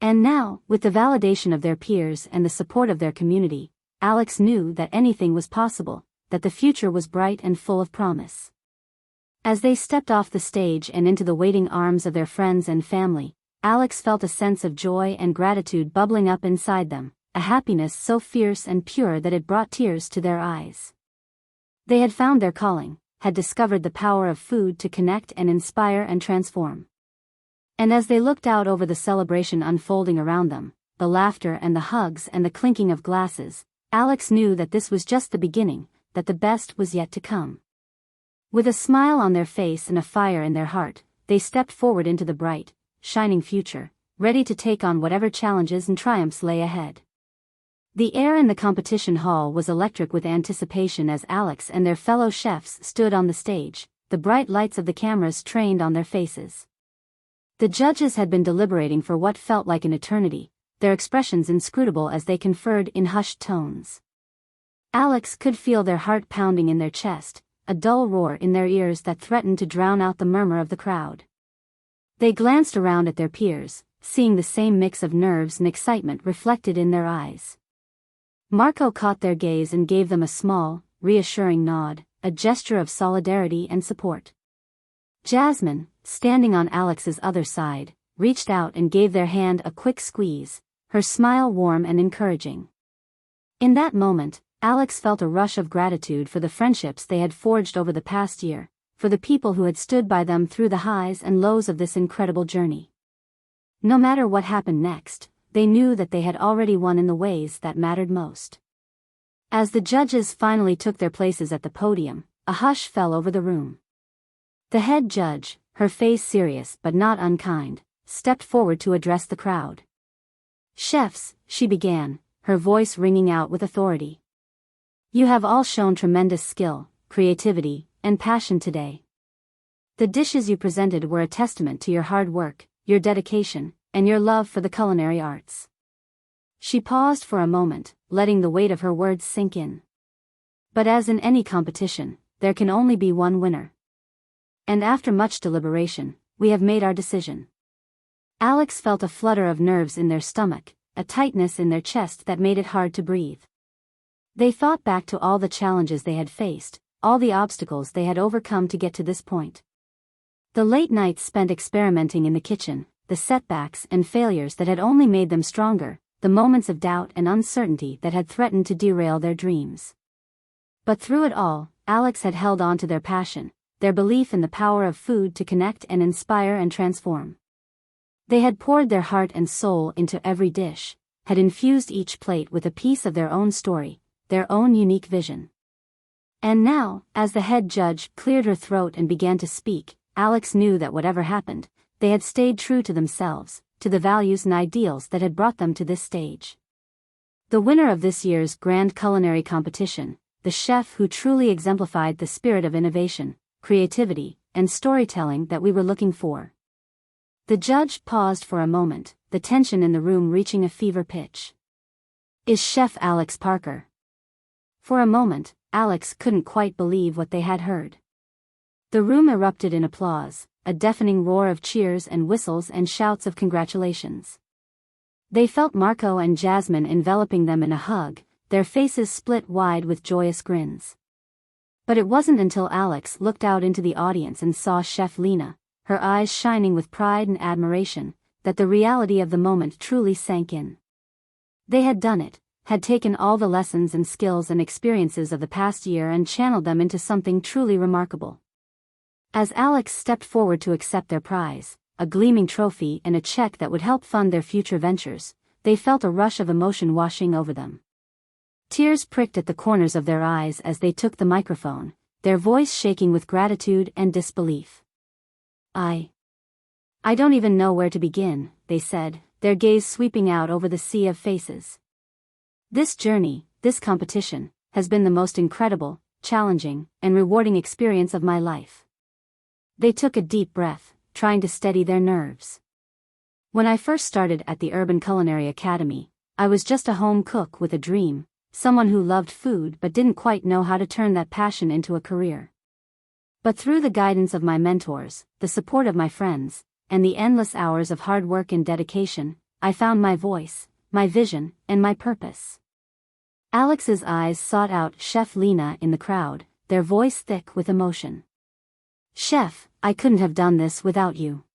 And now, with the validation of their peers and the support of their community, Alex knew that anything was possible, that the future was bright and full of promise. As they stepped off the stage and into the waiting arms of their friends and family, Alex felt a sense of joy and gratitude bubbling up inside them, a happiness so fierce and pure that it brought tears to their eyes. They had found their calling, had discovered the power of food to connect and inspire and transform. And as they looked out over the celebration unfolding around them, the laughter and the hugs and the clinking of glasses, Alex knew that this was just the beginning, that the best was yet to come. With a smile on their face and a fire in their heart, they stepped forward into the bright, shining future, ready to take on whatever challenges and triumphs lay ahead. The air in the competition hall was electric with anticipation as Alex and their fellow chefs stood on the stage, the bright lights of the cameras trained on their faces. The judges had been deliberating for what felt like an eternity, their expressions inscrutable as they conferred in hushed tones. Alex could feel their heart pounding in their chest, a dull roar in their ears that threatened to drown out the murmur of the crowd. They glanced around at their peers, seeing the same mix of nerves and excitement reflected in their eyes. Marco caught their gaze and gave them a small, reassuring nod, a gesture of solidarity and support. Jasmine, standing on Alex's other side, reached out and gave their hand a quick squeeze, her smile warm and encouraging. In that moment, Alex felt a rush of gratitude for the friendships they had forged over the past year, for the people who had stood by them through the highs and lows of this incredible journey. No matter what happened next, they knew that they had already won in the ways that mattered most. As the judges finally took their places at the podium, a hush fell over the room. The head judge, her face serious but not unkind, stepped forward to address the crowd. "Chefs," she began, her voice ringing out with authority. "You have all shown tremendous skill, creativity, and passion today. The dishes you presented were a testament to your hard work, your dedication, and your love for the culinary arts." She paused for a moment, letting the weight of her words sink in. But as in any competition, there can only be one winner. And after much deliberation, we have made our decision. Alex felt a flutter of nerves in their stomach, a tightness in their chest that made it hard to breathe. They thought back to all the challenges they had faced, all the obstacles they had overcome to get to this point. The late nights spent experimenting in the kitchen, the setbacks and failures that had only made them stronger, the moments of doubt and uncertainty that had threatened to derail their dreams. But through it all, Alex had held on to their passion, their belief in the power of food to connect and inspire and transform. They had poured their heart and soul into every dish, had infused each plate with a piece of their own story, their own unique vision. And now, as the head judge cleared her throat and began to speak, Alex knew that whatever happened, they had stayed true to themselves, to the values and ideals that had brought them to this stage. The winner of this year's grand culinary competition, the chef who truly exemplified the spirit of innovation, creativity, and storytelling that we were looking for. The judge paused for a moment, the tension in the room reaching a fever pitch. Is Chef Alex Parker? For a moment, Alex couldn't quite believe what they had heard. The room erupted in applause, a deafening roar of cheers and whistles and shouts of congratulations. They felt Marco and Jasmine enveloping them in a hug, their faces split wide with joyous grins. But it wasn't until Alex looked out into the audience and saw Chef Lena, her eyes shining with pride and admiration, that the reality of the moment truly sank in. They had done it, had taken all the lessons and skills and experiences of the past year and channeled them into something truly remarkable. As Alex stepped forward to accept their prize, a gleaming trophy and a check that would help fund their future ventures, they felt a rush of emotion washing over them. Tears pricked at the corners of their eyes as they took the microphone, their voice shaking with gratitude and disbelief. I don't even know where to begin, they said, their gaze sweeping out over the sea of faces. This journey, this competition, has been the most incredible, challenging, and rewarding experience of my life. They took a deep breath, trying to steady their nerves. When I first started at the Urban Culinary Academy, I was just a home cook with a dream, someone who loved food but didn't quite know how to turn that passion into a career. But through the guidance of my mentors, the support of my friends, and the endless hours of hard work and dedication, I found my voice, my vision, and my purpose. Alex's eyes sought out Chef Lena in the crowd, their voice thick with emotion. Chef, I couldn't have done this without you.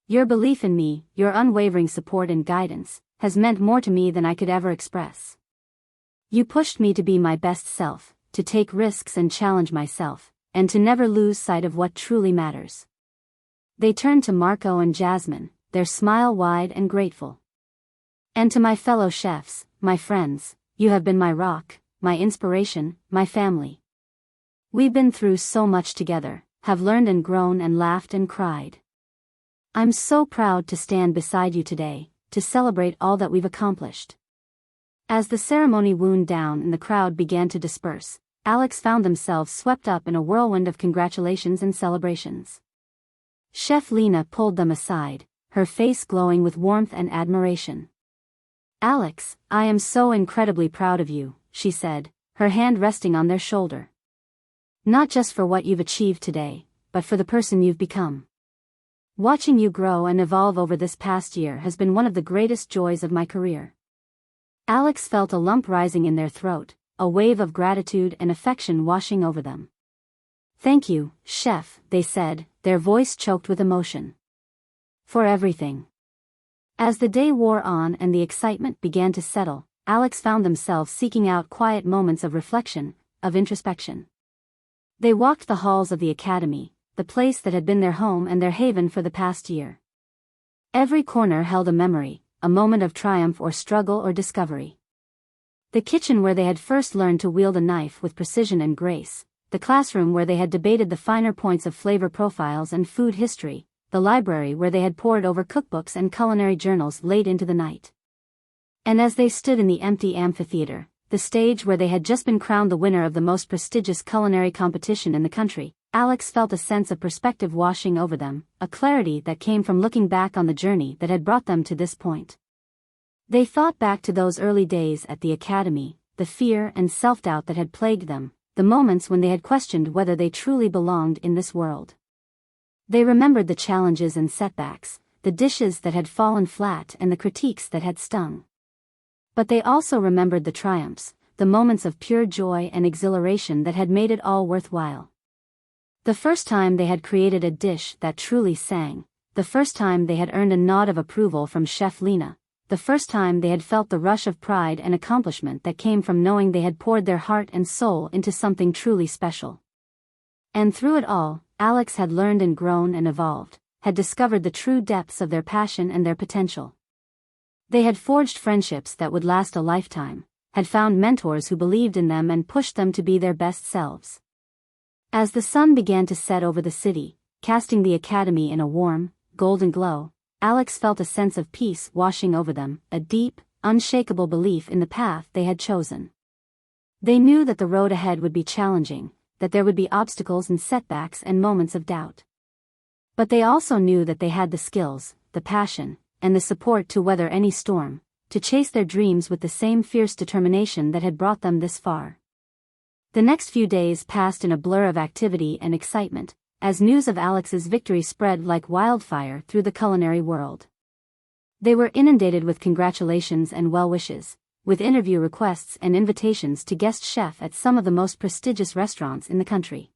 Your belief in me, your unwavering support and guidance, has meant more to me than I could ever express. You pushed me to be my best self, to take risks and challenge myself, and to never lose sight of what truly matters. They turned to Marco and Jasmine, their smile wide and grateful. And to my fellow chefs, my friends, you have been my rock, my inspiration, my family. We've been through so much together, have learned and grown and laughed and cried. I'm so proud to stand beside you today, to celebrate all that we've accomplished. As the ceremony wound down and the crowd began to disperse, Alex found themselves swept up in a whirlwind of congratulations and celebrations. Chef Lena pulled them aside, her face glowing with warmth and admiration. Alex, I am so incredibly proud of you, she said, her hand resting on their shoulder. Not just for what you've achieved today, but for the person you've become. Watching you grow and evolve over this past year has been one of the greatest joys of my career. Alex felt a lump rising in their throat, a wave of gratitude and affection washing over them. Thank you, Chef, they said, their voice choked with emotion. For everything. As the day wore on and the excitement began to settle, Alex found themselves seeking out quiet moments of reflection, of introspection. They walked the halls of the academy, the place that had been their home and their haven for the past year. Every corner held a memory, a moment of triumph or struggle or discovery. The kitchen where they had first learned to wield a knife with precision and grace, the classroom where they had debated the finer points of flavor profiles and food history, the library where they had pored over cookbooks and culinary journals late into the night. And as they stood in the empty amphitheater, the stage where they had just been crowned the winner of the most prestigious culinary competition in the country, Alex felt a sense of perspective washing over them, a clarity that came from looking back on the journey that had brought them to this point. They thought back to those early days at the academy, the fear and self-doubt that had plagued them, the moments when they had questioned whether they truly belonged in this world. They remembered the challenges and setbacks, the dishes that had fallen flat and the critiques that had stung. But they also remembered the triumphs, the moments of pure joy and exhilaration that had made it all worthwhile. The first time they had created a dish that truly sang, the first time they had earned a nod of approval from Chef Lena, the first time they had felt the rush of pride and accomplishment that came from knowing they had poured their heart and soul into something truly special. And through it all, Alex had learned and grown and evolved, had discovered the true depths of their passion and their potential. They had forged friendships that would last a lifetime, had found mentors who believed in them and pushed them to be their best selves. As the sun began to set over the city, casting the academy in a warm, golden glow, Alex felt a sense of peace washing over them, a deep, unshakable belief in the path they had chosen. They knew that the road ahead would be challenging, that there would be obstacles and setbacks and moments of doubt. But they also knew that they had the skills, the passion, and the support to weather any storm, to chase their dreams with the same fierce determination that had brought them this far. The next few days passed in a blur of activity and excitement, as news of Alex's victory spread like wildfire through the culinary world. They were inundated with congratulations and well wishes, with interview requests and invitations to guest chef at some of the most prestigious restaurants in the country.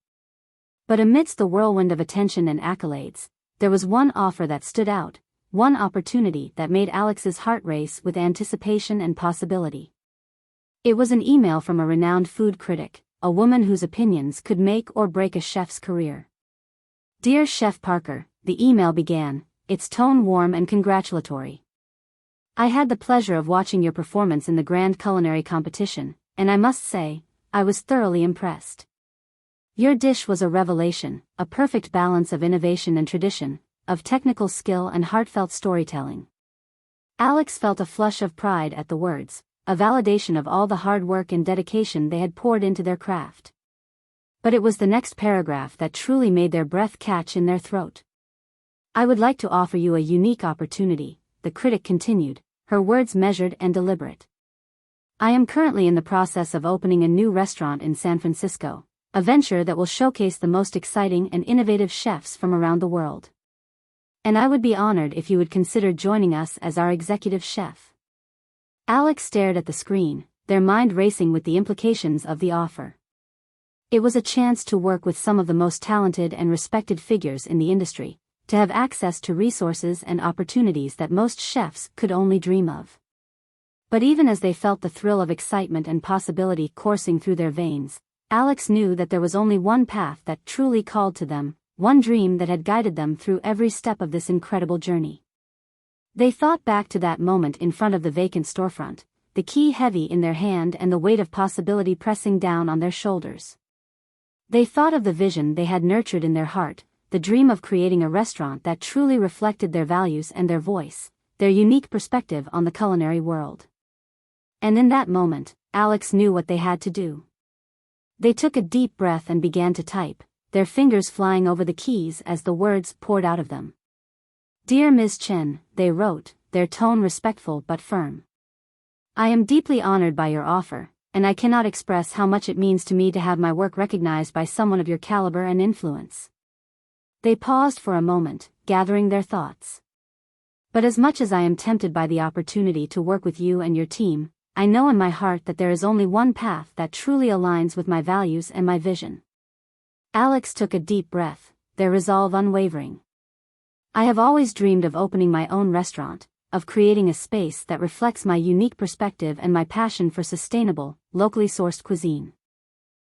But amidst the whirlwind of attention and accolades, there was one offer that stood out, one opportunity that made Alex's heart race with anticipation and possibility. It was an email from a renowned food critic, a woman whose opinions could make or break a chef's career. "Dear Chef Parker," the email began, its tone warm and congratulatory. "I had the pleasure of watching your performance in the Grand Culinary competition, and I must say, I was thoroughly impressed. Your dish was a revelation, a perfect balance of innovation and tradition, of technical skill and heartfelt storytelling." Alex felt a flush of pride at the words, a validation of all the hard work and dedication they had poured into their craft. But it was the next paragraph that truly made their breath catch in their throat. "I would like to offer you a unique opportunity," the critic continued, her words measured and deliberate. "I am currently in the process of opening a new restaurant in San Francisco, a venture that will showcase the most exciting and innovative chefs from around the world. And I would be honored if you would consider joining us as our executive chef." Alex stared at the screen, their mind racing with the implications of the offer. It was a chance to work with some of the most talented and respected figures in the industry, to have access to resources and opportunities that most chefs could only dream of. But even as they felt the thrill of excitement and possibility coursing through their veins, Alex knew that there was only one path that truly called to them, one dream that had guided them through every step of this incredible journey. They thought back to that moment in front of the vacant storefront, the key heavy in their hand and the weight of possibility pressing down on their shoulders. They thought of the vision they had nurtured in their heart, the dream of creating a restaurant that truly reflected their values and their voice, their unique perspective on the culinary world. And in that moment, Alex knew what they had to do. They took a deep breath and began to type, their fingers flying over the keys as the words poured out of them. "Dear Ms. Chen," they wrote, their tone respectful but firm. "I am deeply honored by your offer, and I cannot express how much it means to me to have my work recognized by someone of your caliber and influence." They paused for a moment, gathering their thoughts. "But as much as I am tempted by the opportunity to work with you and your team, I know in my heart that there is only one path that truly aligns with my values and my vision." Alex took a deep breath, their resolve unwavering. "I have always dreamed of opening my own restaurant, of creating a space that reflects my unique perspective and my passion for sustainable, locally sourced cuisine.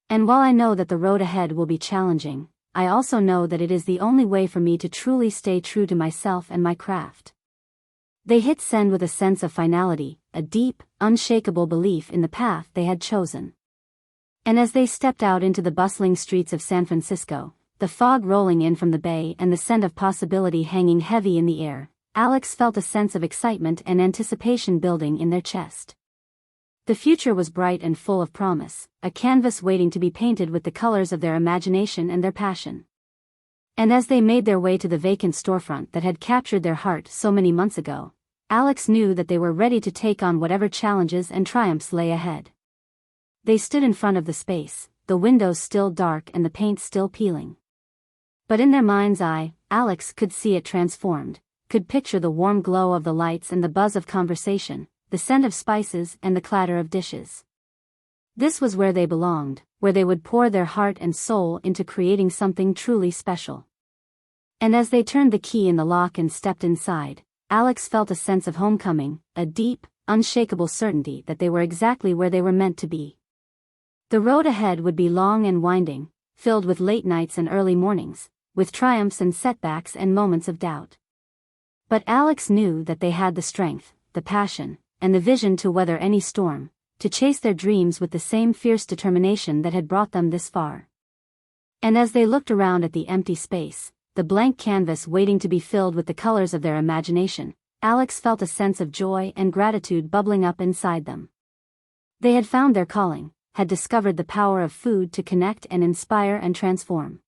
And while I know that the road ahead will be challenging, I also know that it is the only way for me to truly stay true to myself and my craft." They hit send with a sense of finality, a deep, unshakable belief in the path they had chosen. And as they stepped out into the bustling streets of San Francisco, the fog rolling in from the bay and the scent of possibility hanging heavy in the air, Alex felt a sense of excitement and anticipation building in their chest. The future was bright and full of promise, a canvas waiting to be painted with the colors of their imagination and their passion. And as they made their way to the vacant storefront that had captured their heart so many months ago, Alex knew that they were ready to take on whatever challenges and triumphs lay ahead. They stood in front of the space, the windows still dark and the paint still peeling. But in their mind's eye, Alex could see it transformed, could picture the warm glow of the lights and the buzz of conversation, the scent of spices and the clatter of dishes. This was where they belonged, where they would pour their heart and soul into creating something truly special. And as they turned the key in the lock and stepped inside, Alex felt a sense of homecoming, a deep, unshakable certainty that they were exactly where they were meant to be. The road ahead would be long and winding, filled with late nights and early mornings, with triumphs and setbacks and moments of doubt. But Alex knew that they had the strength, the passion, and the vision to weather any storm, to chase their dreams with the same fierce determination that had brought them this far. And as they looked around at the empty space, the blank canvas waiting to be filled with the colors of their imagination, Alex felt a sense of joy and gratitude bubbling up inside them. They had found their calling, had discovered the power of food to connect and inspire and transform.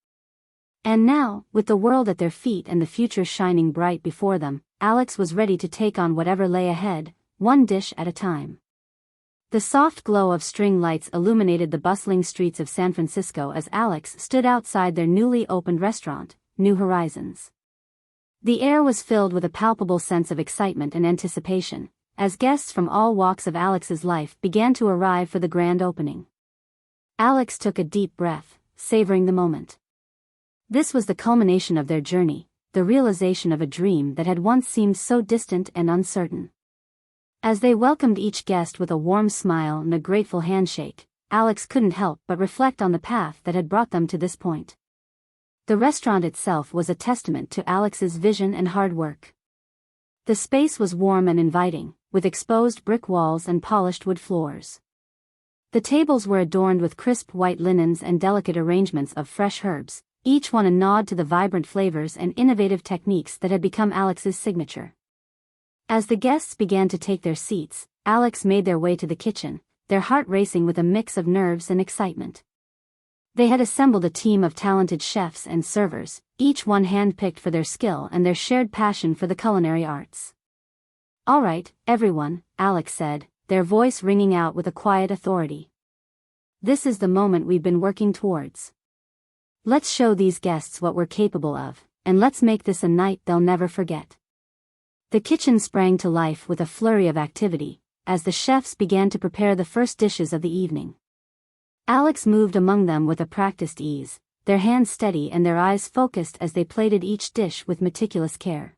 And now, with the world at their feet and the future shining bright before them, Alex was ready to take on whatever lay ahead, one dish at a time. The soft glow of string lights illuminated the bustling streets of San Francisco as Alex stood outside their newly opened restaurant, New Horizons. The air was filled with a palpable sense of excitement and anticipation, as guests from all walks of Alex's life began to arrive for the grand opening. Alex took a deep breath, savoring the moment. This was the culmination of their journey, the realization of a dream that had once seemed so distant and uncertain. As they welcomed each guest with a warm smile and a grateful handshake, Alex couldn't help but reflect on the path that had brought them to this point. The restaurant itself was a testament to Alex's vision and hard work. The space was warm and inviting, with exposed brick walls and polished wood floors. The tables were adorned with crisp white linens and delicate arrangements of fresh herbs, each one a nod to the vibrant flavors and innovative techniques that had become Alex's signature. As the guests began to take their seats, Alex made their way to the kitchen, their heart racing with a mix of nerves and excitement. They had assembled a team of talented chefs and servers, each one hand-picked for their skill and their shared passion for the culinary arts. "All right, everyone," Alex said, their voice ringing out with a quiet authority. "This is the moment we've been working towards. Let's show these guests what we're capable of, and let's make this a night they'll never forget." The kitchen sprang to life with a flurry of activity, as the chefs began to prepare the first dishes of the evening. Alex moved among them with a practiced ease, their hands steady and their eyes focused as they plated each dish with meticulous care.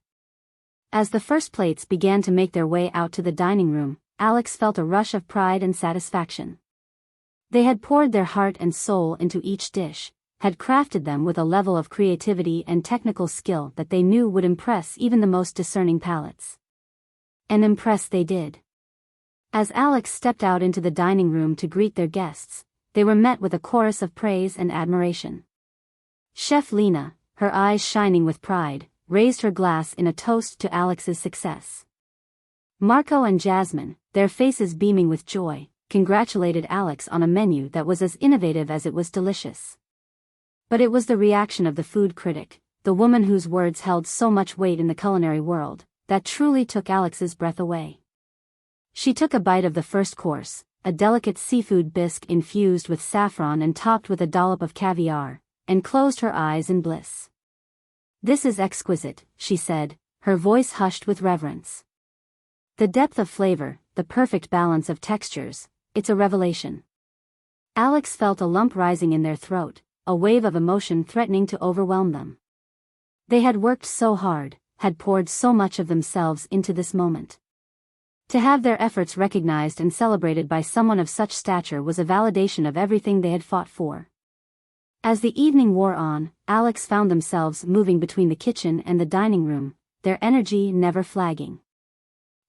As the first plates began to make their way out to the dining room, Alex felt a rush of pride and satisfaction. They had poured their heart and soul into each dish, had crafted them with a level of creativity and technical skill that they knew would impress even the most discerning palates. And impress they did. As Alex stepped out into the dining room to greet their guests, they were met with a chorus of praise and admiration. Chef Lena, her eyes shining with pride, raised her glass in a toast to Alex's success. Marco and Jasmine, their faces beaming with joy, congratulated Alex on a menu that was as innovative as it was delicious. But it was the reaction of the food critic, the woman whose words held so much weight in the culinary world, that truly took Alex's breath away. She took a bite of the first course, a delicate seafood bisque infused with saffron and topped with a dollop of caviar, and closed her eyes in bliss. "This is exquisite," she said, her voice hushed with reverence. "The depth of flavor, the perfect balance of textures, it's a revelation." Alex felt a lump rising in their throat, a wave of emotion threatening to overwhelm them. They had worked so hard, had poured so much of themselves into this moment. To have their efforts recognized and celebrated by someone of such stature was a validation of everything they had fought for. As the evening wore on, Alex found themselves moving between the kitchen and the dining room, their energy never flagging.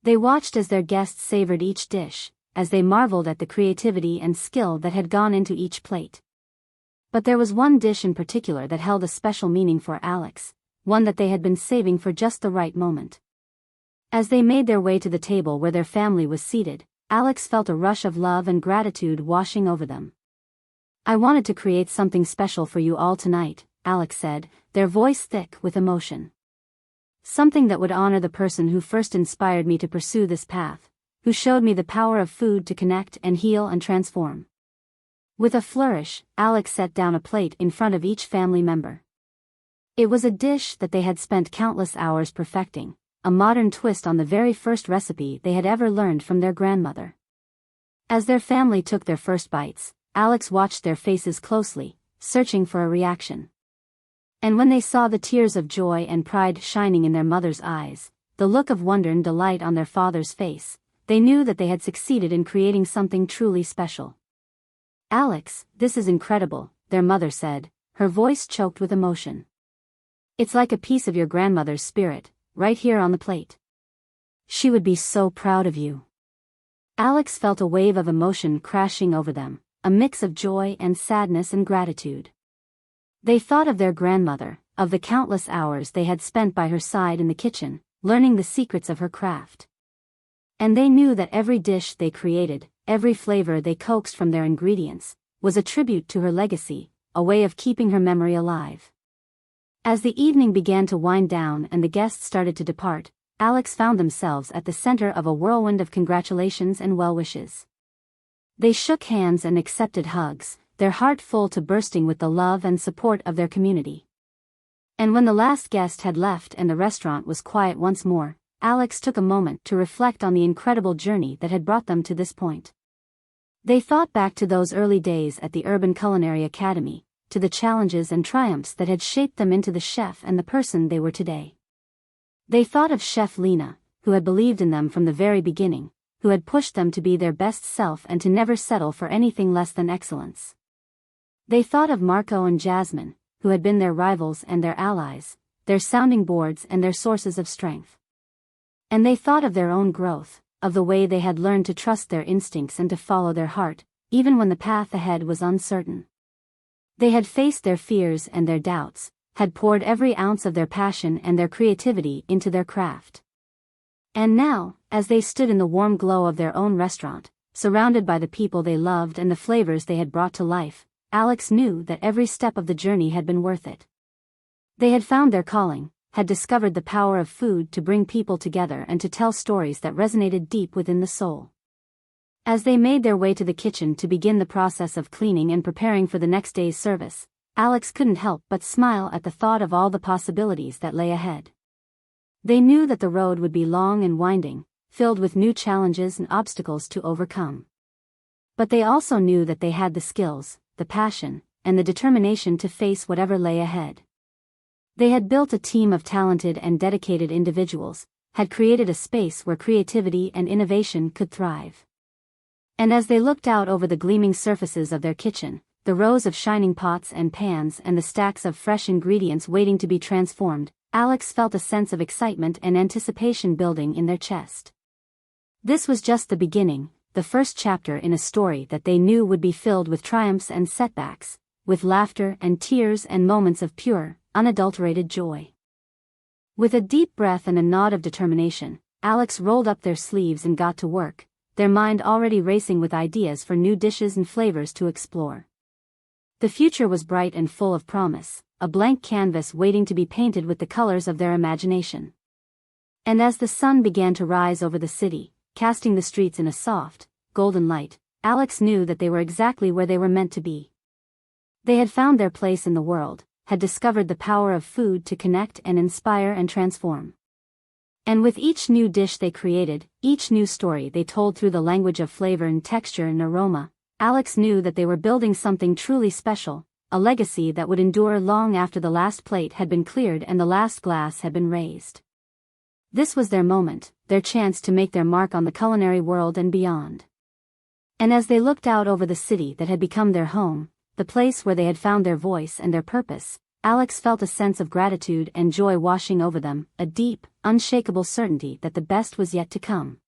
They watched as their guests savored each dish, as they marveled at the creativity and skill that had gone into each plate. But there was one dish in particular that held a special meaning for Alex, one that they had been saving for just the right moment. As they made their way to the table where their family was seated, Alex felt a rush of love and gratitude washing over them. "I wanted to create something special for you all tonight," Alex said, their voice thick with emotion. "Something that would honor the person who first inspired me to pursue this path, who showed me the power of food to connect and heal and transform." With a flourish, Alex set down a plate in front of each family member. It was a dish that they had spent countless hours perfecting, a modern twist on the very first recipe they had ever learned from their grandmother. As their family took their first bites, Alex watched their faces closely, searching for a reaction. And when they saw the tears of joy and pride shining in their mother's eyes, the look of wonder and delight on their father's face, they knew that they had succeeded in creating something truly special. "Alex, this is incredible," their mother said, her voice choked with emotion. "It's like a piece of your grandmother's spirit, right here on the plate. She would be so proud of you." Alex felt a wave of emotion crashing over them, a mix of joy and sadness and gratitude. They thought of their grandmother, of the countless hours they had spent by her side in the kitchen, learning the secrets of her craft. And they knew that every dish they created, every flavor they coaxed from their ingredients, was a tribute to her legacy, a way of keeping her memory alive. As the evening began to wind down and the guests started to depart, Alex found themselves at the center of a whirlwind of congratulations and well wishes. They shook hands and accepted hugs, their heart full to bursting with the love and support of their community. And when the last guest had left and the restaurant was quiet once more, Alex took a moment to reflect on the incredible journey that had brought them to this point. They thought back to those early days at the Urban Culinary Academy, to the challenges and triumphs that had shaped them into the chef and the person they were today. They thought of Chef Lena, who had believed in them from the very beginning, who had pushed them to be their best self and to never settle for anything less than excellence. They thought of Marco and Jasmine, who had been their rivals and their allies, their sounding boards and their sources of strength. And they thought of their own growth, of the way they had learned to trust their instincts and to follow their heart, even when the path ahead was uncertain. They had faced their fears and their doubts, had poured every ounce of their passion and their creativity into their craft. And now, as they stood in the warm glow of their own restaurant, surrounded by the people they loved and the flavors they had brought to life, Alex knew that every step of the journey had been worth it. They had found their calling, had discovered the power of food to bring people together and to tell stories that resonated deep within the soul. As they made their way to the kitchen to begin the process of cleaning and preparing for the next day's service, Alex couldn't help but smile at the thought of all the possibilities that lay ahead. They knew that the road would be long and winding, filled with new challenges and obstacles to overcome. But they also knew that they had the skills, the passion, and the determination to face whatever lay ahead. They had built a team of talented and dedicated individuals, had created a space where creativity and innovation could thrive. And as they looked out over the gleaming surfaces of their kitchen, the rows of shining pots and pans and the stacks of fresh ingredients waiting to be transformed, Alex felt a sense of excitement and anticipation building in their chest. This was just the beginning, the first chapter in a story that they knew would be filled with triumphs and setbacks, with laughter and tears and moments of pure, unadulterated joy. With a deep breath and a nod of determination, Alex rolled up their sleeves and got to work, their mind already racing with ideas for new dishes and flavors to explore. The future was bright and full of promise, a blank canvas waiting to be painted with the colors of their imagination. And as the sun began to rise over the city, casting the streets in a soft, golden light, Alex knew that they were exactly where they were meant to be. They had found their place in the world, had discovered the power of food to connect and inspire and transform. And with each new dish they created, each new story they told through the language of flavor and texture and aroma, Alex knew that they were building something truly special, a legacy that would endure long after the last plate had been cleared and the last glass had been raised. This was their moment, their chance to make their mark on the culinary world and beyond. And as they looked out over the city that had become their home, the place where they had found their voice and their purpose, Alex felt a sense of gratitude and joy washing over them, a deep, unshakable certainty that the best was yet to come.